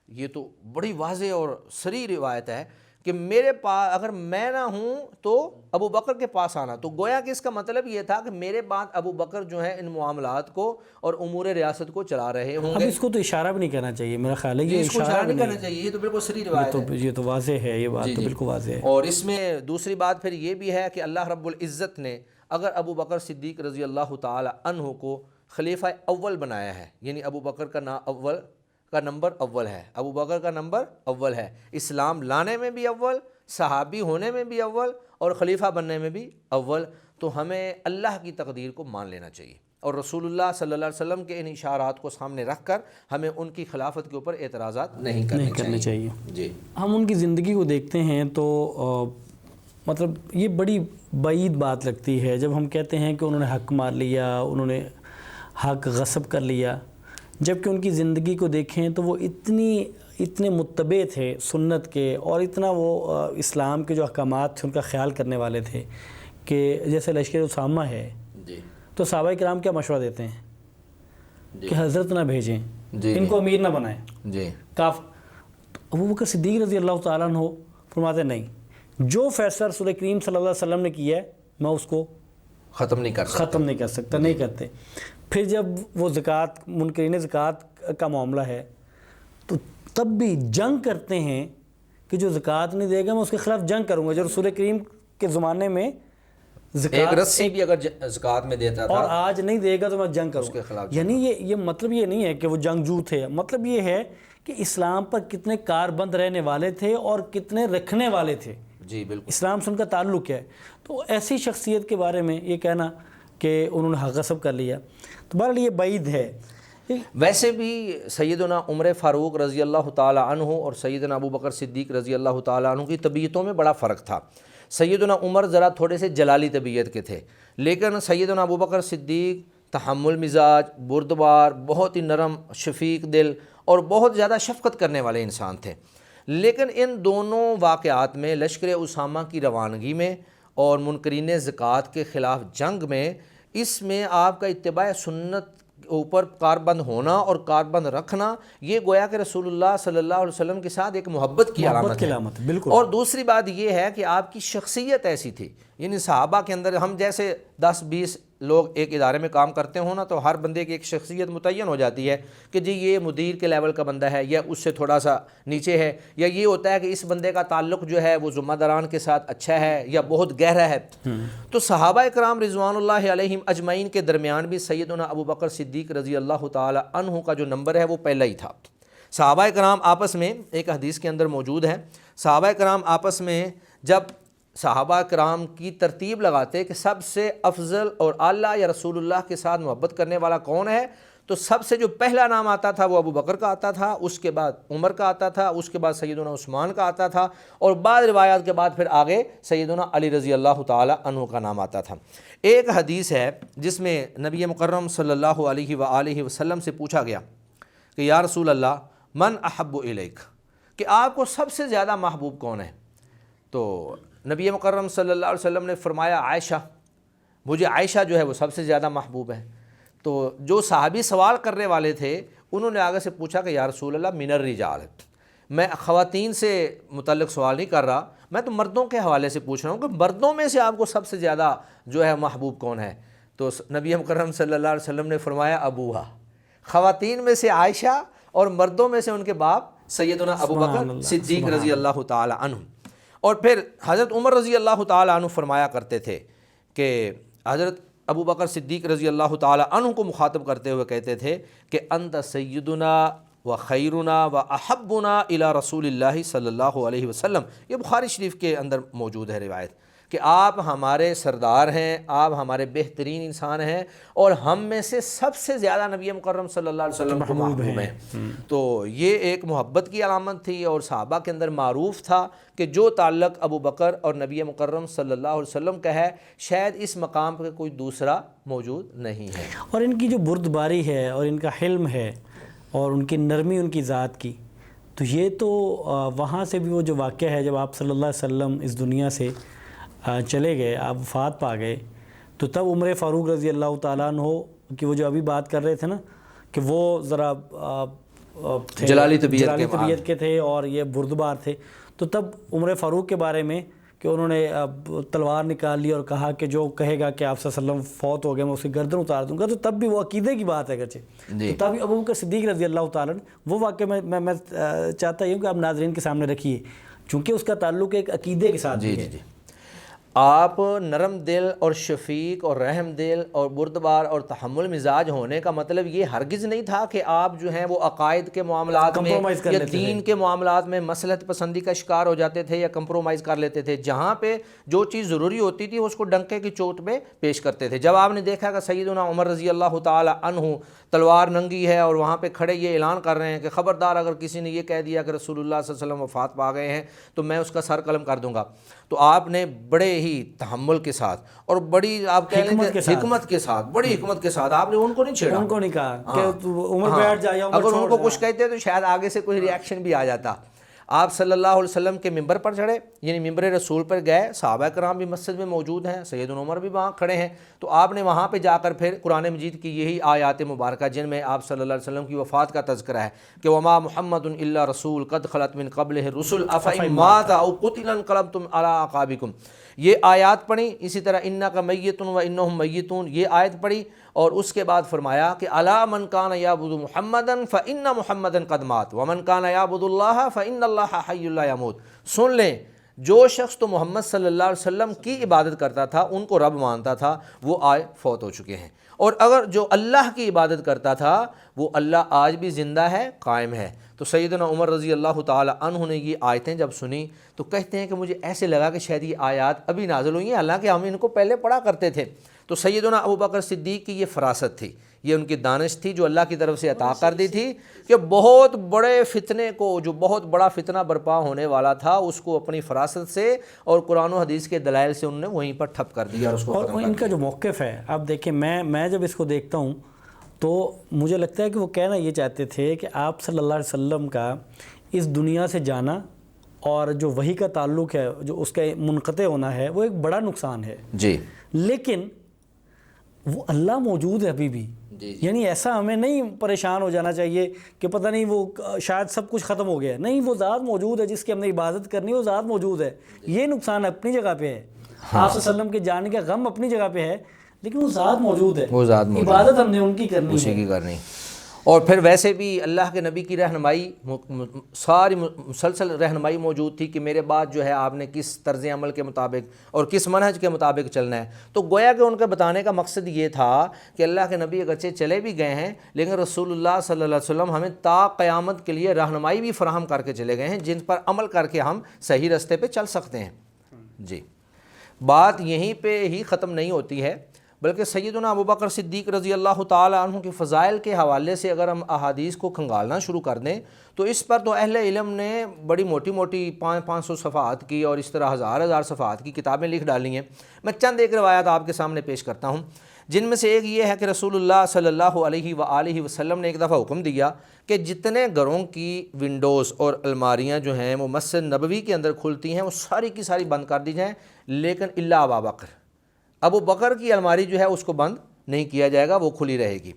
یہ تو بڑی واضح اور صریح روایت ہے کہ میرے پاس اگر میں نہ ہوں تو ابو بکر کے پاس آنا. تو گویا کہ اس کا مطلب یہ تھا کہ میرے بعد ابو بکر جو ہے ان معاملات کو اور امور ریاست کو چلا رہے ہوں گے. اب اس کو تو اشارہ بھی نہیں کرنا چاہیے، میرا خیال ہے یہ اس کو اشارہ نہیں کرنا چاہیے، یہ تو بالکل صریح روایت ہے. یہ تو واضح ہے، یہ بات تو بالکل واضح ہے. اور اس میں دوسری بات پھر یہ بھی ہے کہ اللہ رب العزت نے اگر ابو بکر صدیق رضی اللہ تعالی عنہ کو خلیفہ اول بنایا ہے، یعنی ابو بکر کا نمبر اول ہے، ابو بکر کا نمبر اول ہے، اسلام لانے میں بھی اول، صحابی ہونے میں بھی اول، اور خلیفہ بننے میں بھی اول، تو ہمیں اللہ کی تقدیر کو مان لینا چاہیے، اور رسول اللہ صلی اللہ علیہ وسلم کے ان اشارات کو سامنے رکھ کر ہمیں ان کی خلافت کے اوپر اعتراضات نہیں کرنے چاہیے. جی، ہم ان کی زندگی کو دیکھتے ہیں تو مطلب یہ بڑی بعید بات لگتی ہے جب ہم کہتے ہیں کہ انہوں نے حق مار لیا، انہوں نے حق غصب کر لیا، جبکہ ان کی زندگی کو دیکھیں تو وہ اتنے متبع تھے سنت کے، اور اتنا وہ اسلام کے جو احکامات تھے ان کا خیال کرنے والے تھے کہ جیسے لشکر اسامہ ہے تو صحابہ کرام کیا مشورہ دیتے ہیں کہ حضرت نہ بھیجیں، ان کو امیر نہ بنائیں. ابو بکر صدیق رضی اللہ تعالیٰ عنہ فرماتے نہیں، جو فیصلہ رسول کریم صلی اللہ علیہ وسلم نے کیا ہے میں اس کو ختم نہیں کر سکتا، نہیں کرتے. پھر جب وہ زکوٰۃ، منکرین زکوٰۃ کا معاملہ ہے تو تب بھی جنگ کرتے ہیں کہ جو زکوٰۃ نہیں دے گا میں اس کے خلاف جنگ کروں گا. جو رسول کریم کے زمانے میں ایک رسی بھی اگر زکوٰۃ میں دیتا تھا اور آج نہیں دے گا تو میں جنگ کروں گا. یعنی یہ مطلب یہ نہیں ہے کہ وہ جنگجو تھے، مطلب یہ ہے کہ اسلام پر کتنے کاربند رہنے والے تھے اور کتنے رکھنے والے تھے. جی بالکل، اسلام سے ان کا تعلق ہے. تو ایسی شخصیت کے بارے میں یہ کہنا کہ انہوں نے حق غصب کر لیا تو بہرحال یہ بعید ہے. ویسے بھی سیدنا عمر فاروق رضی اللہ تعالی عنہ اور سیدنا ابو بکر صدیق رضی اللہ تعالی عنہ کی طبیعتوں میں بڑا فرق تھا. سیدنا عمر ذرا تھوڑے سے جلالی طبیعت کے تھے، لیکن سیدنا ابو بکر صدیق تحمل مزاج، بردبار، بہت ہی نرم شفیق دل اور بہت زیادہ شفقت کرنے والے انسان تھے. لیکن ان دونوں واقعات میں، لشکر اسامہ کی روانگی میں اور منکرین زکوٰۃ کے خلاف جنگ میں، اس میں آپ کا اتباع سنت اوپر کاربند ہونا اور کاربند رکھنا، یہ گویا کہ رسول اللہ صلی اللہ علیہ وسلم کے ساتھ ایک محبت کی علامت ہے. بالکل. اور دوسری بات یہ ہے کہ آپ کی شخصیت ایسی تھی، یعنی صحابہ کے اندر ہم جیسے 10-20 لوگ ایک ادارے میں کام کرتے ہوں نا، تو ہر بندے کی ایک شخصیت متعین ہو جاتی ہے کہ جی یہ مدیر کے لیول کا بندہ ہے یا اس سے تھوڑا سا نیچے ہے، یا یہ ہوتا ہے کہ اس بندے کا تعلق جو ہے وہ ذمہ داران کے ساتھ اچھا ہے یا بہت گہرا ہے. تو صحابہ کرام رضوان اللہ علیہم اجمعین کے درمیان بھی سیدنا ابو بکر صدیق رضی اللہ تعالی عنہ کا جو نمبر ہے وہ پہلا ہی تھا. صحابہ کرام آپس میں، ایک حدیث کے اندر موجود ہے، صحابہ کرام آپس میں جب صحابہ کرام کی ترتیب لگاتے کہ سب سے افضل اور اعلیٰ یا رسول اللہ کے ساتھ محبت کرنے والا کون ہے، تو سب سے جو پہلا نام آتا تھا وہ ابو بکر کا آتا تھا، اس کے بعد عمر کا آتا تھا، اس کے بعد سیدنا عثمان کا آتا تھا، اور بعض روایات کے بعد پھر آگے سیدنا علی رضی اللہ تعالی عنہ کا نام آتا تھا. ایک حدیث ہے جس میں نبی مکرم صلی اللہ علیہ وآلہ وسلم سے پوچھا گیا کہ یا رسول اللہ من احب الیک، کہ آپ کو سب سے زیادہ محبوب کون ہے؟ تو نبی مکرم صلی اللہ علیہ وسلم نے فرمایا عائشہ، مجھے عائشہ جو ہے وہ سب سے زیادہ محبوب ہے. تو جو صحابی سوال کرنے والے تھے انہوں نے آگے سے پوچھا کہ یا رسول اللہ من الرجال، میں خواتین سے متعلق سوال نہیں کر رہا، میں تو مردوں کے حوالے سے پوچھ رہا ہوں کہ مردوں میں سے آپ کو سب سے زیادہ جو ہے محبوب کون ہے؟ تو نبی مکرم صلی اللہ علیہ وسلم نے فرمایا ابوہا، خواتین میں سے عائشہ اور مردوں میں سے ان کے باپ سیدنا ابو بکر صدیق رضی اللہ تعالی عنہ. اور پھر حضرت عمر رضی اللہ تعالیٰ عنہ فرمایا کرتے تھے کہ حضرت ابو بکر صدیق رضی اللہ تعالیٰ عنہ کو مخاطب کرتے ہوئے کہتے تھے کہ انت سیدنا و خیرنا و احبنا الی رسول اللہ صلی اللہ علیہ وسلم. یہ بخاری شریف کے اندر موجود ہے روایت کہ آپ ہمارے سردار ہیں، آپ ہمارے بہترین انسان ہیں، اور ہم میں سے سب سے زیادہ نبی مکرم صلی اللہ علیہ وسلم کو محبوب ہیں. تو یہ ایک محبت کی علامت تھی، اور صحابہ کے اندر معروف تھا کہ جو تعلق ابو بکر اور نبی مکرم صلی اللہ علیہ وسلم کا ہے شاید اس مقام پہ کوئی دوسرا موجود نہیں ہے. اور ان کی جو بردباری ہے اور ان کا حلم ہے اور ان کی نرمی ان کی ذات کی، تو یہ تو وہاں سے بھی وہ جو واقعہ ہے جب آپ صلی اللہ علیہ وسلم اس دنیا سے چلے گئے، آپ وفات پا گئے، تو تب عمر فاروق رضی اللہ تعالیٰ عنہ کی وہ جو ابھی بات کر رہے تھے نا کہ وہ ذرا جلالی طبیعت کے تھے اور یہ بردبار تھے، تو تب عمر فاروق کے بارے میں کہ انہوں نے تلوار نکال لی اور کہا کہ جو کہے گا کہ آپ صلی اللہ علیہ وسلم فوت ہو گئے میں اس کی گردن اتار دوں گا، تو تب بھی وہ عقیدے کی بات ہے اگرچہ. تو تب ابو بکر صدیق رضی اللہ تعالیٰ وہ واقعہ میں چاہتا ہوں کہ آپ ناظرین کے سامنے رکھیے، چونکہ اس کا تعلق ایک عقیدے کے ساتھ ہے. آپ نرم دل اور شفیق اور رحم دل اور بردبار اور تحمل مزاج ہونے کا مطلب یہ ہرگز نہیں تھا کہ آپ جو ہیں وہ عقائد کے معاملات میں یا دین کے معاملات میں مصلحت پسندی کا شکار ہو جاتے تھے یا کمپرومائز کر لیتے تھے. جہاں پہ جو چیز ضروری ہوتی تھی اس کو ڈنکے کی چوٹ پہ پیش کرتے تھے. جب آپ نے دیکھا کہ سیدنا عمر رضی اللہ تعالی عنہ تلوار ننگی ہے اور وہاں پہ کھڑے یہ اعلان کر رہے ہیں کہ خبردار اگر کسی نے یہ کہہ دیا کہ رسول اللہ صلی اللہ علیہ وسلم وفات پا گئے ہیں تو میں اس کا سر قلم کر دوں گا، تو آپ نے بڑے ہی تحمل کے ساتھ اور بڑی آپ کہہ لیں کہ حکمت کے ساتھ، بڑی حکمت کے ساتھ آپ نے ان کو نہیں چھیڑا، ان کو نہیں کہا کہ عمر بیٹھ جائے، اگر ان کو کچھ کہتے تو شاید آگے سے کوئی ریاکشن بھی آ جاتا. آپ صلی اللہ علیہ وسلم کے ممبر پر چڑھے، یعنی ممبر رسول پر گئے، صحابہ کرام بھی مسجد میں موجود ہیں، سیدنا عمر بھی وہاں کھڑے ہیں، تو آپ نے وہاں پہ جا کر پھر قرآن مجید کی یہی آیات مبارکہ جن میں آپ صلی اللہ علیہ وسلم کی وفات کا تذکرہ ہے کہ وما محمد الا رسول قد خلت من قبلہ الرسل افإن مات او قتل انقلبتم علی اعقابکم، یہ آیات پڑھی. اسی طرح انک میت و انہم میتون، یہ آیت پڑھی، اور اس کے بعد فرمایا کہ الا من کان یعبد محمدا فان محمدا قد مات ومن کان یعبد اللہ فان اللہ حی لا یموت. سن لیں، جو شخص تو محمد صلی اللہ علیہ وسلم کی عبادت کرتا تھا، ان کو رب مانتا تھا، وہ آج فوت ہو چکے ہیں، اور اگر جو اللہ کی عبادت کرتا تھا وہ اللہ آج بھی زندہ ہے، قائم ہے. تو سیدنا عمر رضی اللہ تعالی عنہ نے یہ آیتیں جب سنی تو کہتے ہیں کہ مجھے ایسے لگا کہ شاید یہ آیات ابھی نازل ہوئی ہیں، حالانکہ ہم ان کو پہلے پڑھا کرتے تھے. تو سیدنا ابو بکر صدیق کی یہ فراست تھی، یہ ان کی دانش تھی جو اللہ کی طرف سے عطا کر دی تھی کہ بہت بڑے فتنے کو، جو بہت بڑا فتنہ برپا ہونے والا تھا، اس کو اپنی فراست سے اور قرآن و حدیث کے دلائل سے انہوں نے وہیں پر ٹھپ کر دیا اور اس کو ختم کر دیا. اور ان کا جو موقف ہے، اب دیکھیں میں جب اس کو دیکھتا ہوں تو مجھے لگتا ہے کہ وہ کہنا یہ چاہتے تھے کہ آپ صلی اللہ علیہ وسلم کا اس دنیا سے جانا اور جو وحی کا تعلق ہے، جو اس کا منقطع ہونا ہے، وہ ایک بڑا نقصان ہے. جی، لیکن وہ اللہ موجود ہے ابھی بھی. یعنی ایسا ہمیں نہیں پریشان ہو جانا چاہیے کہ پتہ نہیں وہ شاید سب کچھ ختم ہو گیا ہے. نہیں، وہ ذات موجود ہے جس کی ہم نے عبادت کرنی ہے، وہ ذات موجود ہے. یہ نقصان اپنی جگہ پہ ہے، آپ صلی اللہ علیہ وسلم کے جانے کا غم اپنی جگہ پہ ہے، لیکن وہ ذات موجود ہے، وہ ذات موجود، عبادت ہم نے ان کی کرنی ہے، اسی کی کرنی. اور پھر ویسے بھی اللہ کے نبی کی رہنمائی، ساری مسلسل رہنمائی موجود تھی کہ میرے بعد جو ہے آپ نے کس طرز عمل کے مطابق اور کس منہج کے مطابق چلنا ہے. تو گویا کہ ان کے بتانے کا مقصد یہ تھا کہ اللہ کے نبی اگرچہ چلے بھی گئے ہیں لیکن رسول اللہ صلی اللہ علیہ وسلم ہمیں تا قیامت کے لیے رہنمائی بھی فراہم کر کے چلے گئے ہیں جن پر عمل کر کے ہم صحیح راستے پہ چل سکتے ہیں. جی، بات یہیں پہ ہی ختم نہیں ہوتی ہے، بلکہ سیدنا ابو بکر صدیق رضی اللہ تعالی عنہ کے فضائل کے حوالے سے اگر ہم احادیث کو کھنگالنا شروع کر دیں تو اس پر تو اہل علم نے بڑی موٹی موٹی 500 صفحات کی اور اس طرح ہزار صفحات کی کتابیں لکھ ڈالی ہیں. میں چند ایک روایات آپ کے سامنے پیش کرتا ہوں، جن میں سے ایک یہ ہے کہ رسول اللہ صلی اللہ علیہ وآلہ وسلم نے ایک دفعہ حکم دیا کہ جتنے گھروں کی ونڈوز اور الماریاں جو ہیں وہ مسجد نبوی کے اندر کھلتی ہیں وہ ساری کی ساری بند کر دی جائیں، لیکن الا ابا بکر، ابو بکر کی الماری جو ہے اس کو بند نہیں کیا جائے گا، وہ کھلی رہے گی.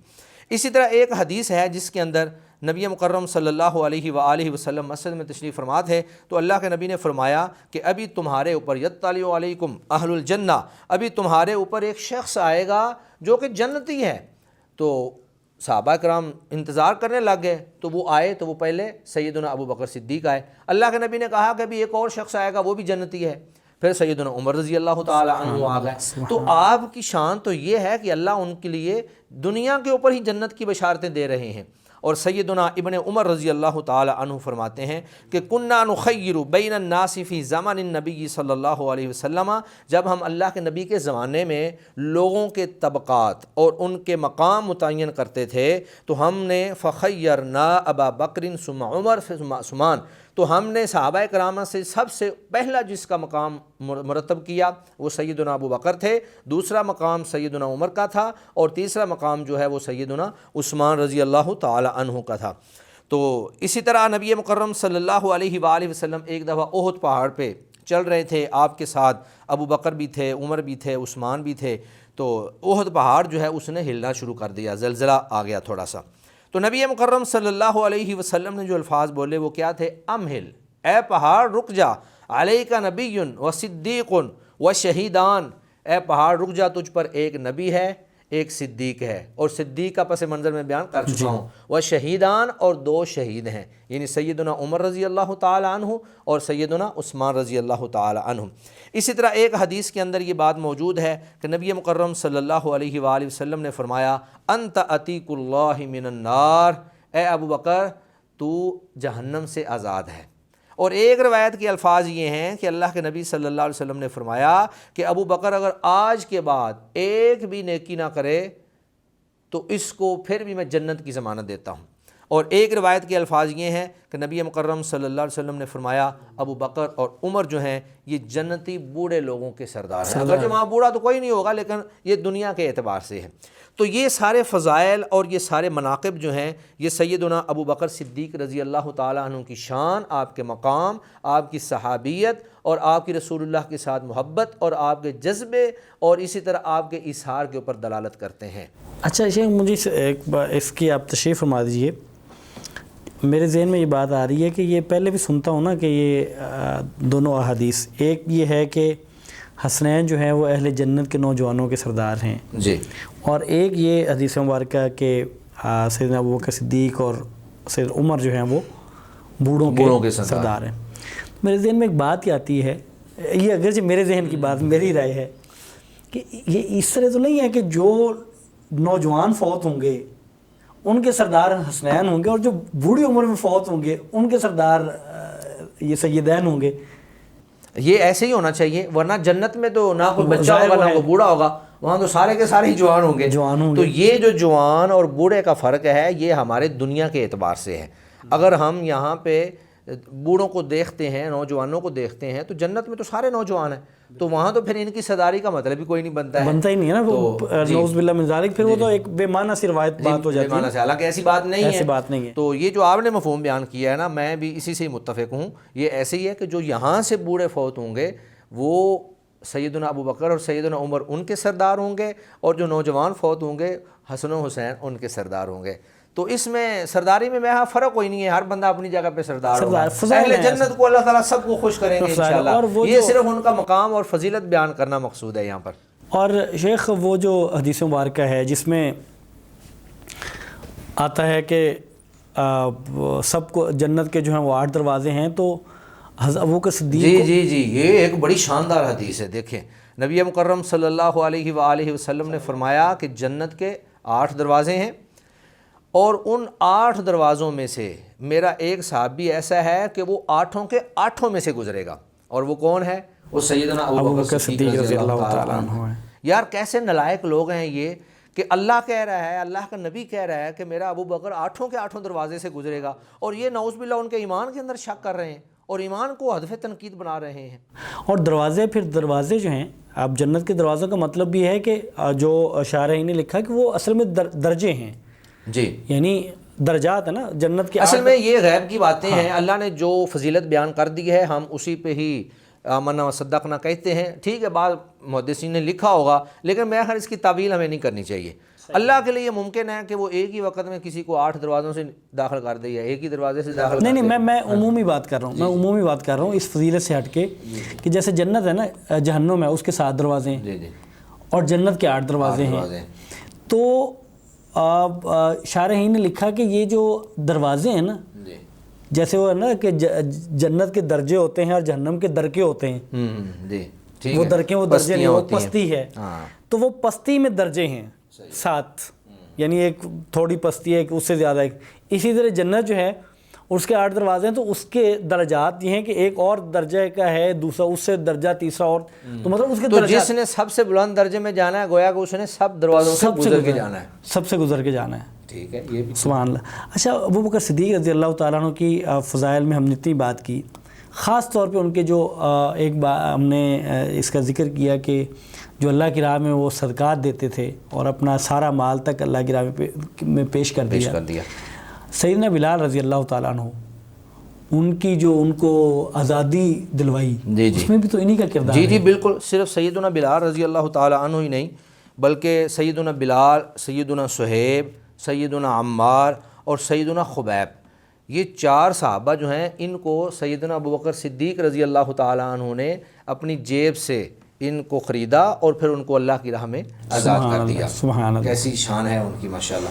اسی طرح ایک حدیث ہے جس کے اندر نبی مکرم صلی اللہ علیہ وآلہ وسلم مسجد میں تشریف فرما تھے تو اللہ کے نبی نے فرمایا کہ ابھی تمہارے اوپر یطلع علیکم اہل الجنہ، ابھی تمہارے اوپر ایک شخص آئے گا جو کہ جنتی ہے. تو صحابہ کرام انتظار کرنے لگ گئے تو وہ آئے تو وہ پہلے سیدنا ابو بکر صدیق آئے. اللہ کے نبی نے کہا کہ ابھی ایک اور شخص آئے گا وہ بھی جنتی ہے. پھر سیدنا عمر رضی اللہ تعالی عنہ آ گئے. تو آپ کی شان تو یہ ہے کہ اللہ ان کے لیے دنیا کے اوپر ہی جنت کی بشارتیں دے رہے ہیں. اور سیدنا ابن عمر رضی اللہ تعالی عنہ فرماتے ہیں کہ کننا نخیر بین الناس فی زمن النبی صلی اللہ علیہ وسلم، جب ہم اللہ کے نبی کے زمانے میں لوگوں کے طبقات اور ان کے مقام متعین کرتے تھے تو ہم نے فخیرنا ابا بکر ثم عمر ثم عثمان، تو ہم نے صحابہ کرام سے سب سے پہلا جس کا مقام مرتب کیا وہ سیدنا ابو بکر تھے، دوسرا مقام سیدنا عمر کا تھا، اور تیسرا مقام جو ہے وہ سیدنا عثمان رضی اللہ تعالی عنہ کا تھا. تو اسی طرح نبی مکرم صلی اللہ علیہ وآلہ وسلم ایک دفعہ احد پہاڑ پہ چل رہے تھے، آپ کے ساتھ ابو بکر بھی تھے، عمر بھی تھے، عثمان بھی تھے. تو احد پہاڑ جو ہے اس نے ہلنا شروع کر دیا، زلزلہ آ گیا تھوڑا سا. تو نبی مکرم صلی اللہ علیہ وسلم نے جو الفاظ بولے وہ کیا تھے؟ امہل، اے پہاڑ رک جا، علیک نبی و صدیق و شہیدان، اے پہاڑ رک جا، تجھ پر ایک نبی ہے، ایک صدیق ہے، اور صدیق کا پس منظر میں بیان کر چکا ہوں، وہ شہیدان، اور دو شہید ہیں، یعنی سیدنا عمر رضی اللہ تعالی عنہ اور سیدنا عثمان رضی اللہ تعالی عنہ. اسی طرح ایک حدیث کے اندر یہ بات موجود ہے کہ نبی مکرم صلی اللہ علیہ وآلہ وسلم نے فرمایا انت عتیق اللہ من النار، اے ابو بکر تو جہنم سے آزاد ہے. اور ایک روایت کے الفاظ یہ ہیں کہ اللہ کے نبی صلی اللہ علیہ وسلم نے فرمایا کہ ابو بکر اگر آج کے بعد ایک بھی نیکی نہ کرے تو اس کو پھر بھی میں جنت کی ضمانت دیتا ہوں. اور ایک روایت کے الفاظ یہ ہیں کہ نبی مکرم صلی اللہ علیہ وسلم نے فرمایا ابو بکر اور عمر جو ہیں یہ جنتی بوڑھے لوگوں کے سردار ہیں. اگرچہ وہاں بوڑھا تو کوئی نہیں ہوگا لیکن یہ دنیا کے اعتبار سے ہے. تو یہ سارے فضائل اور یہ سارے مناقب جو ہیں یہ سیدنا ابو بکر صدیق رضی اللہ تعالیٰ عنہ کی شان، آپ کے مقام، آپ کی صحابیت اور آپ کی رسول اللہ کے ساتھ محبت اور آپ کے جذبے اور اسی طرح آپ کے اظہار کے اوپر دلالت کرتے ہیں. اچھا شیخ، مجھے اس کی آپ تشریح فرما دیجیے. میرے ذہن میں یہ بات آ رہی ہے کہ یہ پہلے بھی سنتا ہوں نا کہ یہ دونوں احادیث، ایک یہ ہے کہ حسنین جو ہیں وہ اہل جنت کے نوجوانوں کے سردار ہیں جی، اور ایک یہ حدیث مبارکہ کہ سیدنا ابو بکر صدیق اور سید عمر جو ہیں وہ بوڑھوں کے سردار ہیں. میرے ذہن میں ایک بات کیا آتی ہے، یہ اگرچہ میرے ذہن کی بات، میری رائے ہے کہ یہ اس طرح تو نہیں ہے کہ جو نوجوان فوت ہوں گے ان کے سردار حسنین ہوں گے اور جو بوڑھی عمر میں فوت ہوں گے ان کے سردار یہ سیدین ہوں گے. یہ ایسے ہی ہونا چاہیے، ورنہ جنت میں تو نہ کوئی بچہ ہوگا نہ کوئی بوڑھا ہوگا، وہاں تو سارے کے سارے ہی جوان ہوں گے. تو یہ جو جوان اور بوڑھے کا فرق ہے یہ ہمارے دنیا کے اعتبار سے ہے. اگر ہم یہاں پہ بوڑھوں کو دیکھتے ہیں، نوجوانوں کو دیکھتے ہیں، تو جنت میں تو سارے نوجوان ہیں، تو وہاں تو پھر ان کی سرداری کا مطلب ہی کوئی نہیں بنتا ہی نہیں ہے نا. وہ نعوذ باللہ من ذالک، پھر وہ تو ایک بے معنی سی روایت بات ہو جاتی ہے. حالانکہ ایسی بات نہیں ہے. تو یہ جو آپ نے مفہوم بیان کیا ہے نا، میں بھی اسی سے متفق ہوں. یہ ایسے ہی ہے کہ جو یہاں سے بوڑھے فوت ہوں گے وہ سیدنا ابو بکر اور سیدنا عمر ان کے سردار ہوں گے، اور جو نوجوان فوت ہوں گے حسن و حسین ان کے سردار ہوں گے. تو اس میں سرداری میں یہاں فرق کوئی نہیں ہے، ہر بندہ اپنی جگہ پہ سردار ہوگا. اہل جنت کو اللہ تعالیٰ سب کو خوش کریں گے انشاءاللہ. یہ صرف ان کا مقام اور فضیلت بیان کرنا مقصود ہے یہاں پر. اور شیخ وہ جو حدیث مبارکہ ہے جس میں آتا ہے کہ سب کو جنت کے جو ہیں وہ 8 دروازے ہیں، تو ابو بکر صدیق جی یہ ایک بڑی شاندار حدیث ہے. دیکھیں نبی مکرم صلی اللہ علیہ وآلہ وسلم نے فرمایا کہ جنت کے 8 دروازے ہیں، اور ان 8 دروازوں میں سے میرا ایک صحابی ایسا ہے کہ وہ 8 کے 8 میں سے گزرے گا. اور وہ کون ہے؟ وہ سیدنا ابو بکر صدیق رضی اللہ تعالیٰ عنہ ہے. یار کیسے نالائق لوگ ہیں یہ کہ اللہ کہہ رہا ہے، اللہ کا نبی کہہ رہا ہے کہ میرا ابو بکر 8 کے 8 دروازے سے گزرے گا، اور یہ نعوذ باللہ ان کے ایمان کے اندر شک کر رہے ہیں اور ایمان کو ہدف تنقید بنا رہے ہیں. اور دروازے جو ہیں، اب جنت کے دروازوں کا مطلب بھی ہے کہ جو شارحین نے لکھا کہ وہ اصل میں درجے ہیں. جی، یعنی درجات ہے نا جنت کے. اصل میں یہ غیب کی باتیں ہیں، اللہ نے جو فضیلت بیان کر دی ہے ہم اسی پہ ہی آمنا و صدقنا کہتے ہیں. ٹھیک ہے، بعض محدثین نے لکھا ہوگا، لیکن میں خیر اس کی تعویل ہمیں نہیں کرنی چاہیے. اللہ کے لیے یہ ممکن ہے کہ وہ ایک ہی وقت میں کسی کو 8 دروازوں سے داخل کر دے یا ایک ہی دروازے سے داخل کر دے. نہیں میں عمومی بات کر رہا ہوں، اس فضیلت سے ہٹ کے کہ جیسے جنت ہے نا، جہنم ہے اس کے 7 دروازے ہیں، اور جنت کے 8 دروازے ہیں. تو شارحین نے لکھا کہ یہ جو دروازے ہیں نا، جیسے وہ ہے نا کہ جنت کے درجے ہوتے ہیں اور جہنم کے درکے ہوتے ہیں، وہ درکے وہ درجے نہیں، وہ پستی ہے، تو وہ پستی میں درجے ہیں 7، یعنی ایک تھوڑی پستی ہے، اس سے زیادہ ایک، اسی طرح جنت جو ہے اس کے 8 دروازے ہیں، تو اس کے درجات یہ ہیں کہ ایک اور درجہ کا ہے، دوسرا اس سے درجہ تیسرا اور، تو مطلب اس کے تو جس نے سب سے بلند درجے میں جانا ہے گویا کہ اس نے سب دروازوں سے گزر کے جانا ہے، سب سے گزر کے جانا ہے. ٹھیک ہے، یہ بھی سبحان اللہ. اچھا، ابوبکر صدیق رضی اللہ تعالیٰ عنہ کی فضائل میں ہم نے اتنی بات کی، خاص طور پہ ان کے جو ایک ہم نے اس کا ذکر کیا کہ جو اللہ کی راہ میں وہ صدقات دیتے تھے اور اپنا سارا مال تک اللہ کی راہ میں پیش کر دیا. سیدنا بلال رضی اللہ تعالیٰ عنہ، ان کی جو ان کو آزادی دلوائی، اس میں بھی تو انہی کا کردار ہے. جی بالکل. صرف سیدنا بلال رضی اللہ تعالیٰ عنہ ہی نہیں بلکہ سیدنا بلال، سیدنا صہیب، سیدنا عمار اور سیدنا خبیب، یہ 4 صحابہ جو ہیں ان کو سیدنا ابوبکر صدیق رضی اللہ تعالیٰ عنہ نے اپنی جیب سے ان کو خریدا اور پھر ان کو اللہ کی راہ میں آزاد کر دیا. سبحان اللہ. کیسی شان ہے ان کی ماشاءاللہ.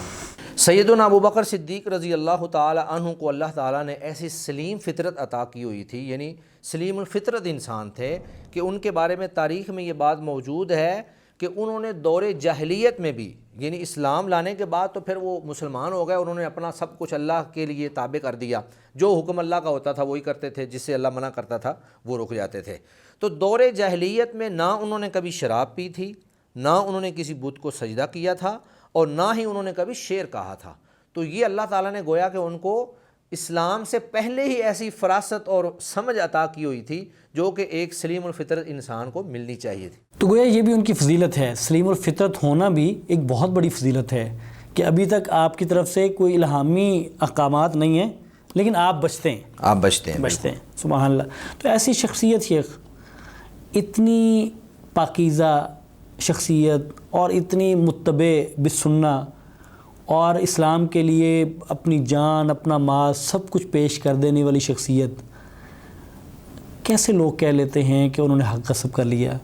سیدنا ابوبکر صدیق رضی اللہ تعالی عنہ کو اللہ تعالیٰ نے ایسی سلیم فطرت عطا کی ہوئی تھی، یعنی سلیم الفطرت انسان تھے کہ ان کے بارے میں تاریخ میں یہ بات موجود ہے کہ انہوں نے دور جاہلیت میں بھی، یعنی اسلام لانے کے بعد تو پھر وہ مسلمان ہو گئے، انہوں نے اپنا سب کچھ اللہ کے لیے تابع کر دیا، جو حکم اللہ کا ہوتا تھا وہی کرتے تھے، جس سے اللہ منع کرتا تھا وہ رک جاتے تھے. تو دور جاہلیت میں نہ انہوں نے کبھی شراب پی تھی، نہ انہوں نے کسی بت کو سجدہ کیا تھا، اور نہ ہی انہوں نے کبھی شعر کہا تھا. تو یہ اللہ تعالیٰ نے گویا کہ ان کو اسلام سے پہلے ہی ایسی فراست اور سمجھ عطا کی ہوئی تھی جو کہ ایک سلیم الفطرت انسان کو ملنی چاہیے تھی. تو گویا یہ بھی ان کی فضیلت ہے، سلیم الفطرت ہونا بھی ایک بہت بڑی فضیلت ہے کہ ابھی تک آپ کی طرف سے کوئی الہامی احکامات نہیں ہیں لیکن آپ بچتے ہیں. سبحان اللہ. تو ایسی شخصیت شیخ، اتنی پاکیزہ شخصیت اور اتنی متبع بالسنہ اور اسلام کے لیے اپنی جان، اپنا مال، سب کچھ پیش کر دینے والی شخصیت، کیسے لوگ کہہ لیتے ہیں کہ انہوں نے حق غصب کر لیا؟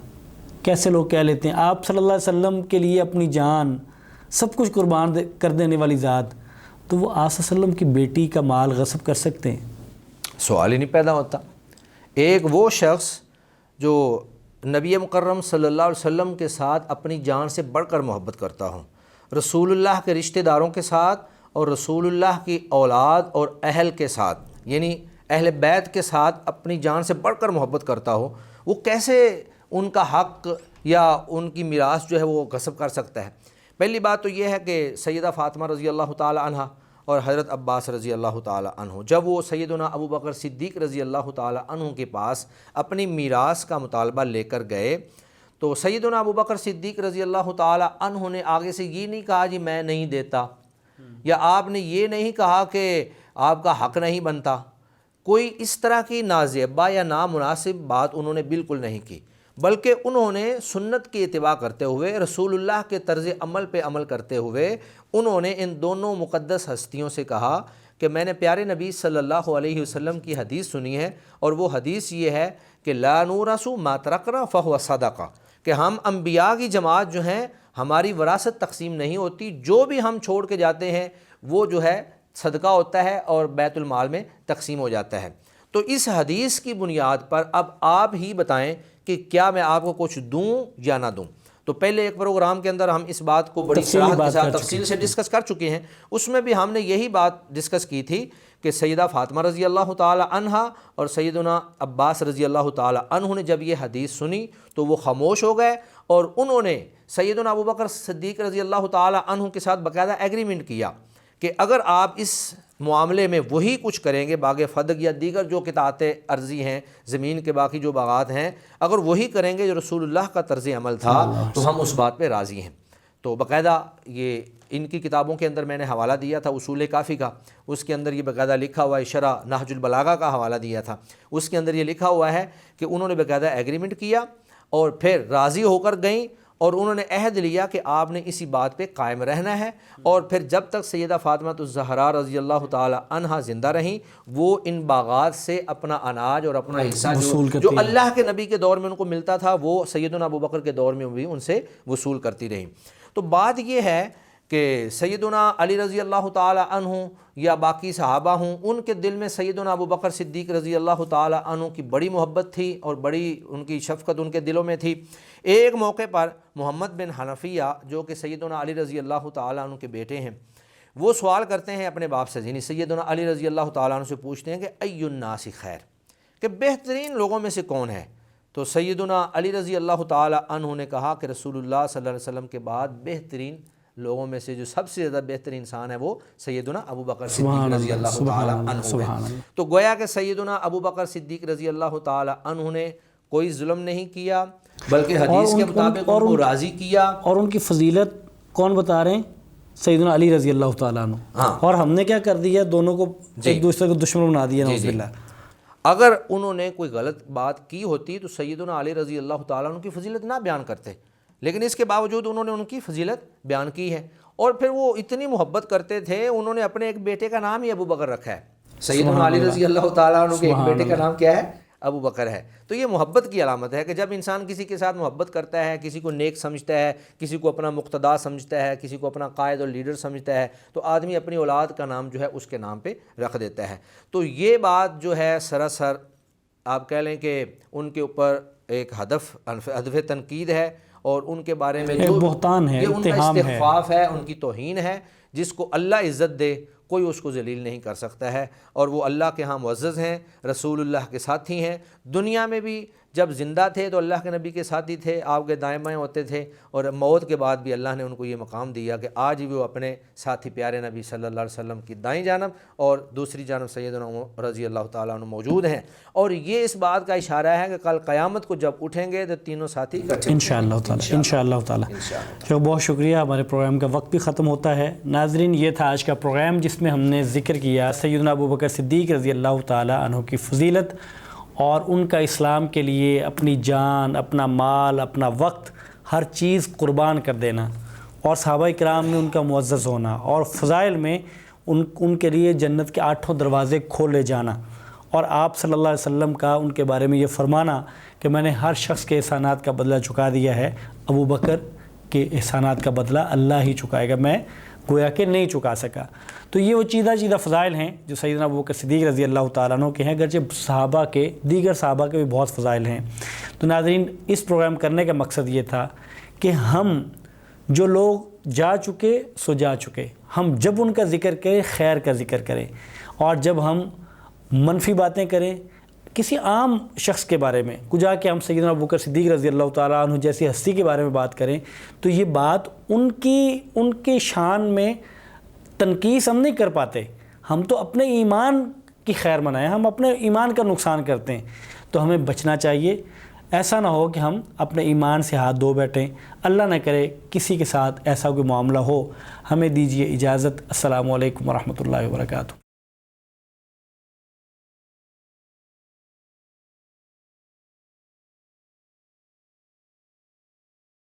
کیسے لوگ کہہ لیتے ہیں آپ صلی اللہ علیہ وسلم کے لیے اپنی جان سب کچھ قربان کر دینے والی ذات، تو وہ آپ صلی اللہ علیہ وسلم کی بیٹی کا مال غصب کر سکتے ہیں؟ سوال ہی نہیں پیدا ہوتا. ایک وہ شخص جو نبی مکرم صلی اللہ علیہ وسلم کے ساتھ اپنی جان سے بڑھ کر محبت کرتا ہوں، رسول اللہ کے رشتہ داروں کے ساتھ اور رسول اللہ کی اولاد اور اہل کے ساتھ، یعنی اہل بیت کے ساتھ اپنی جان سے بڑھ کر محبت کرتا ہو، وہ کیسے ان کا حق یا ان کی میراث جو ہے وہ غصب کر سکتا ہے؟ پہلی بات تو یہ ہے کہ سیدہ فاطمہ رضی اللہ تعالی عنہ اور حضرت عباس رضی اللہ تعالی عنہ جب وہ سیدنا ابوبکر صدیق رضی اللہ تعالی عنہ کے پاس اپنی میراث کا مطالبہ لے کر گئے تو سیدنا ابوبکر صدیق رضی اللہ تعالی عنہ نے آگے سے یہ نہیں کہا جی میں نہیں دیتا، یا آپ نے یہ نہیں کہا کہ آپ کا حق نہیں بنتا، کوئی اس طرح کی نازیبہ یا نامناسب بات انہوں نے بالکل نہیں کی، بلکہ انہوں نے سنت کی اتباع کرتے ہوئے، رسول اللہ کے طرز عمل پہ عمل کرتے ہوئے انہوں نے ان دونوں مقدس ہستیوں سے کہا کہ میں نے پیارے نبی صلی اللہ علیہ وسلم کی حدیث سنی ہے، اور وہ حدیث یہ ہے کہ لا نورث ما ترکنا فہو صدقہ، کہ ہم انبیاء کی جماعت جو ہیں ہماری وراثت تقسیم نہیں ہوتی، جو بھی ہم چھوڑ کے جاتے ہیں وہ جو ہے صدقہ ہوتا ہے اور بیت المال میں تقسیم ہو جاتا ہے. تو اس حدیث کی بنیاد پر اب آپ ہی بتائیں کہ کیا میں آپ کو کچھ دوں یا نہ دوں. تو پہلے ایک پروگرام کے اندر ہم اس بات کو بڑی صراحت کے ساتھ تفصیل سے ڈسکس کر چکے ہیں، اس میں بھی ہم نے یہی بات ڈسکس کی تھی کہ سیدہ فاطمہ رضی اللہ تعالی عنہا اور سیدنا عباس رضی اللہ تعالی عنہ نے جب یہ حدیث سنی تو وہ خاموش ہو گئے، اور انہوں نے سیدنا ابوبکر صدیق رضی اللہ تعالی عنہ کے ساتھ باقاعدہ ایگریمنٹ کیا کہ اگر آپ اس معاملے میں وہی کچھ کریں گے، باغ فدق یا دیگر جو قطعات ارضی ہیں، زمین کے باقی جو باغات ہیں، اگر وہی کریں گے جو رسول اللہ کا طرز عمل تھا تو ہم اس بات پہ راضی ہیں. تو باقاعدہ یہ ان کی کتابوں کے اندر میں نے حوالہ دیا تھا اصول کافی کا، اس کے اندر یہ باقاعدہ لکھا ہوا ہے، شرح نہج البلاغہ کا حوالہ دیا تھا، اس کے اندر یہ لکھا ہوا ہے کہ انہوں نے باقاعدہ ایگریمنٹ کیا اور پھر راضی ہو کر گئیں، اور انہوں نے عہد لیا کہ آپ نے اسی بات پہ قائم رہنا ہے، اور پھر جب تک سیدہ فاطمہ الزہراء رضی اللہ تعالی عنہا زندہ رہیں وہ ان باغات سے اپنا اناج اور اپنا حصہ جو اللہ کے نبی کے دور میں ان کو ملتا تھا وہ سیدنا ابوبکر کے دور میں بھی ان سے وصول کرتی رہیں. تو بات یہ ہے کہ سیدنا علی رضی اللہ تعالی عنہ یا باقی صحابہ ہوں، ان کے دل میں سیدنا ابو بکر صدیق رضی اللہ تعالی عنہ کی بڑی محبت تھی اور بڑی ان کی شفقت ان کے دلوں میں تھی۔ ایک موقع پر محمد بن حنفیہ جو کہ سیدنا علی رضی اللہ تعالی عنہ کے بیٹے ہیں، وہ سوال کرتے ہیں اپنے باپ سے، یعنی سیدنا علی رضی اللہ تعالی عنہ سے پوچھتے ہیں کہ ای الناس خیر، کہ بہترین لوگوں میں سے کون ہے؟ تو سیدنا علی رضی اللہ تعالی عنہ نے کہا کہ رسول اللہ صلی اللہ علیہ وسلم کے بعد بہترین لوگوں میں سے جو سب سے زیادہ بہتر انسان ہے وہ سیدنا ابو بکر صدیق رضی اللہ تعالی عنہ ہے۔ تو گویا کہ سیدنا ابو بکر صدیق رضی اللہ تعالی عنہ نے کوئی ظلم نہیں کیا، بلکہ حدیث کے مطابق ان کو راضی کیا۔ اور ان کی فضیلت کون بتا رہے ہیں؟ سیدنا علی رضی اللہ تعالیٰ عنہ۔ اور ہم نے کیا کر دیا؟ دونوں کو ایک دوسرے کو دشمن بنا دیا، نعوذ باللہ۔ اگر انہوں نے کوئی غلط بات کی ہوتی تو سیدنا علی رضی اللہ تعالیٰ عنہ کی فضیلت نہ بیان کرتے، لیکن اس کے باوجود انہوں نے ان کی فضیلت بیان کی ہے۔ اور پھر وہ اتنی محبت کرتے تھے، انہوں نے اپنے ایک بیٹے کا نام ہی ابو بکر رکھا ہے۔ سیدنا علی رضی اللہ تعالیٰ عنہ کے ایک بیٹے کا نام کیا ہے؟ ابو بکر ہے۔ تو یہ محبت کی علامت ہے کہ جب انسان کسی کے ساتھ محبت کرتا ہے، کسی کو نیک سمجھتا ہے، کسی کو اپنا مقتدا سمجھتا ہے، کسی کو اپنا قائد اور لیڈر سمجھتا ہے، تو آدمی اپنی اولاد کا نام جو ہے اس کے نام پہ رکھ دیتا ہے۔ تو یہ بات جو ہے سراسر آپ کہہ لیں کہ ان کے اوپر ایک ہدف تنقید ہے، اور ان کے بارے میں جو بہتان ہے، یہ ان کا اتہام ہے، استخفاف ہے، ان کی توہین ہے۔ جس کو اللہ عزت دے کوئی اس کو ذلیل نہیں کر سکتا ہے، اور وہ اللہ کے ہاں معزز ہیں، رسول اللہ کے ساتھی ہیں۔ دنیا میں بھی جب زندہ تھے تو اللہ کے نبی کے ساتھی تھے، آپ کے دائیں بائیں ہوتے تھے، اور موت کے بعد بھی اللہ نے ان کو یہ مقام دیا کہ آج بھی وہ اپنے ساتھی پیارے نبی صلی اللہ علیہ وسلم کی دائیں جانب اور دوسری جانب سیدنا عمر رضی اللہ تعالیٰ عنہ موجود ہیں۔ اور یہ اس بات کا اشارہ ہے کہ کل قیامت کو جب اٹھیں گے تو تینوں ساتھی اکٹھے انشاءاللہ تعالیٰ، انشاءاللہ تعالیٰ۔ بہت شکریہ، ہمارے پروگرام کا وقت بھی ختم ہوتا ہے۔ ناظرین، یہ تھا آج کا پروگرام جس میں ہم نے ذکر کیا سیدنا ابو بکر صدیق رضی اللہ تعالیٰ عنہ کی فضیلت اور ان کا اسلام کے لیے اپنی جان، اپنا مال، اپنا وقت، ہر چیز قربان کر دینا، اور صحابہ کرام میں ان کا معزز ہونا، اور فضائل میں ان کے لیے جنت کے 8 دروازے کھولے جانا، اور آپ صلی اللہ علیہ وسلم کا ان کے بارے میں یہ فرمانا کہ میں نے ہر شخص کے احسانات کا بدلہ چکا دیا ہے، ابو بکر کے احسانات کا بدلہ اللہ ہی چکائے گا، میں گویا کہ نہیں چکا سکا۔ تو یہ وہ چیدہ فضائل ہیں جو سیدنا ابو بکر صدیق رضی اللہ تعالیٰ عنہ کے ہیں، اگرچہ دیگر صحابہ کے بھی بہت فضائل ہیں۔ تو ناظرین، اس پروگرام کرنے کا مقصد یہ تھا کہ ہم جو لوگ جا چکے سو جا چکے، ہم جب ان کا ذکر کریں خیر کا ذکر کریں، اور جب ہم منفی باتیں کریں کسی عام شخص کے بارے میں، جا کے ہم سیدنا ابو بکر صدیق رضی اللہ تعالیٰ عنہ جیسی ہستی کے بارے میں بات کریں، تو یہ بات ان کی شان میں تنقیص ہم نہیں کر پاتے، ہم تو اپنے ایمان کی خیر منائیں، ہم اپنے ایمان کا نقصان کرتے ہیں۔ تو ہمیں بچنا چاہیے، ایسا نہ ہو کہ ہم اپنے ایمان سے ہاتھ دھو بیٹھیں، اللہ نہ کرے کسی کے ساتھ ایسا کوئی معاملہ ہو۔ ہمیں دیجیے اجازت۔ السلام علیکم ورحمۃ اللہ وبرکاتہ۔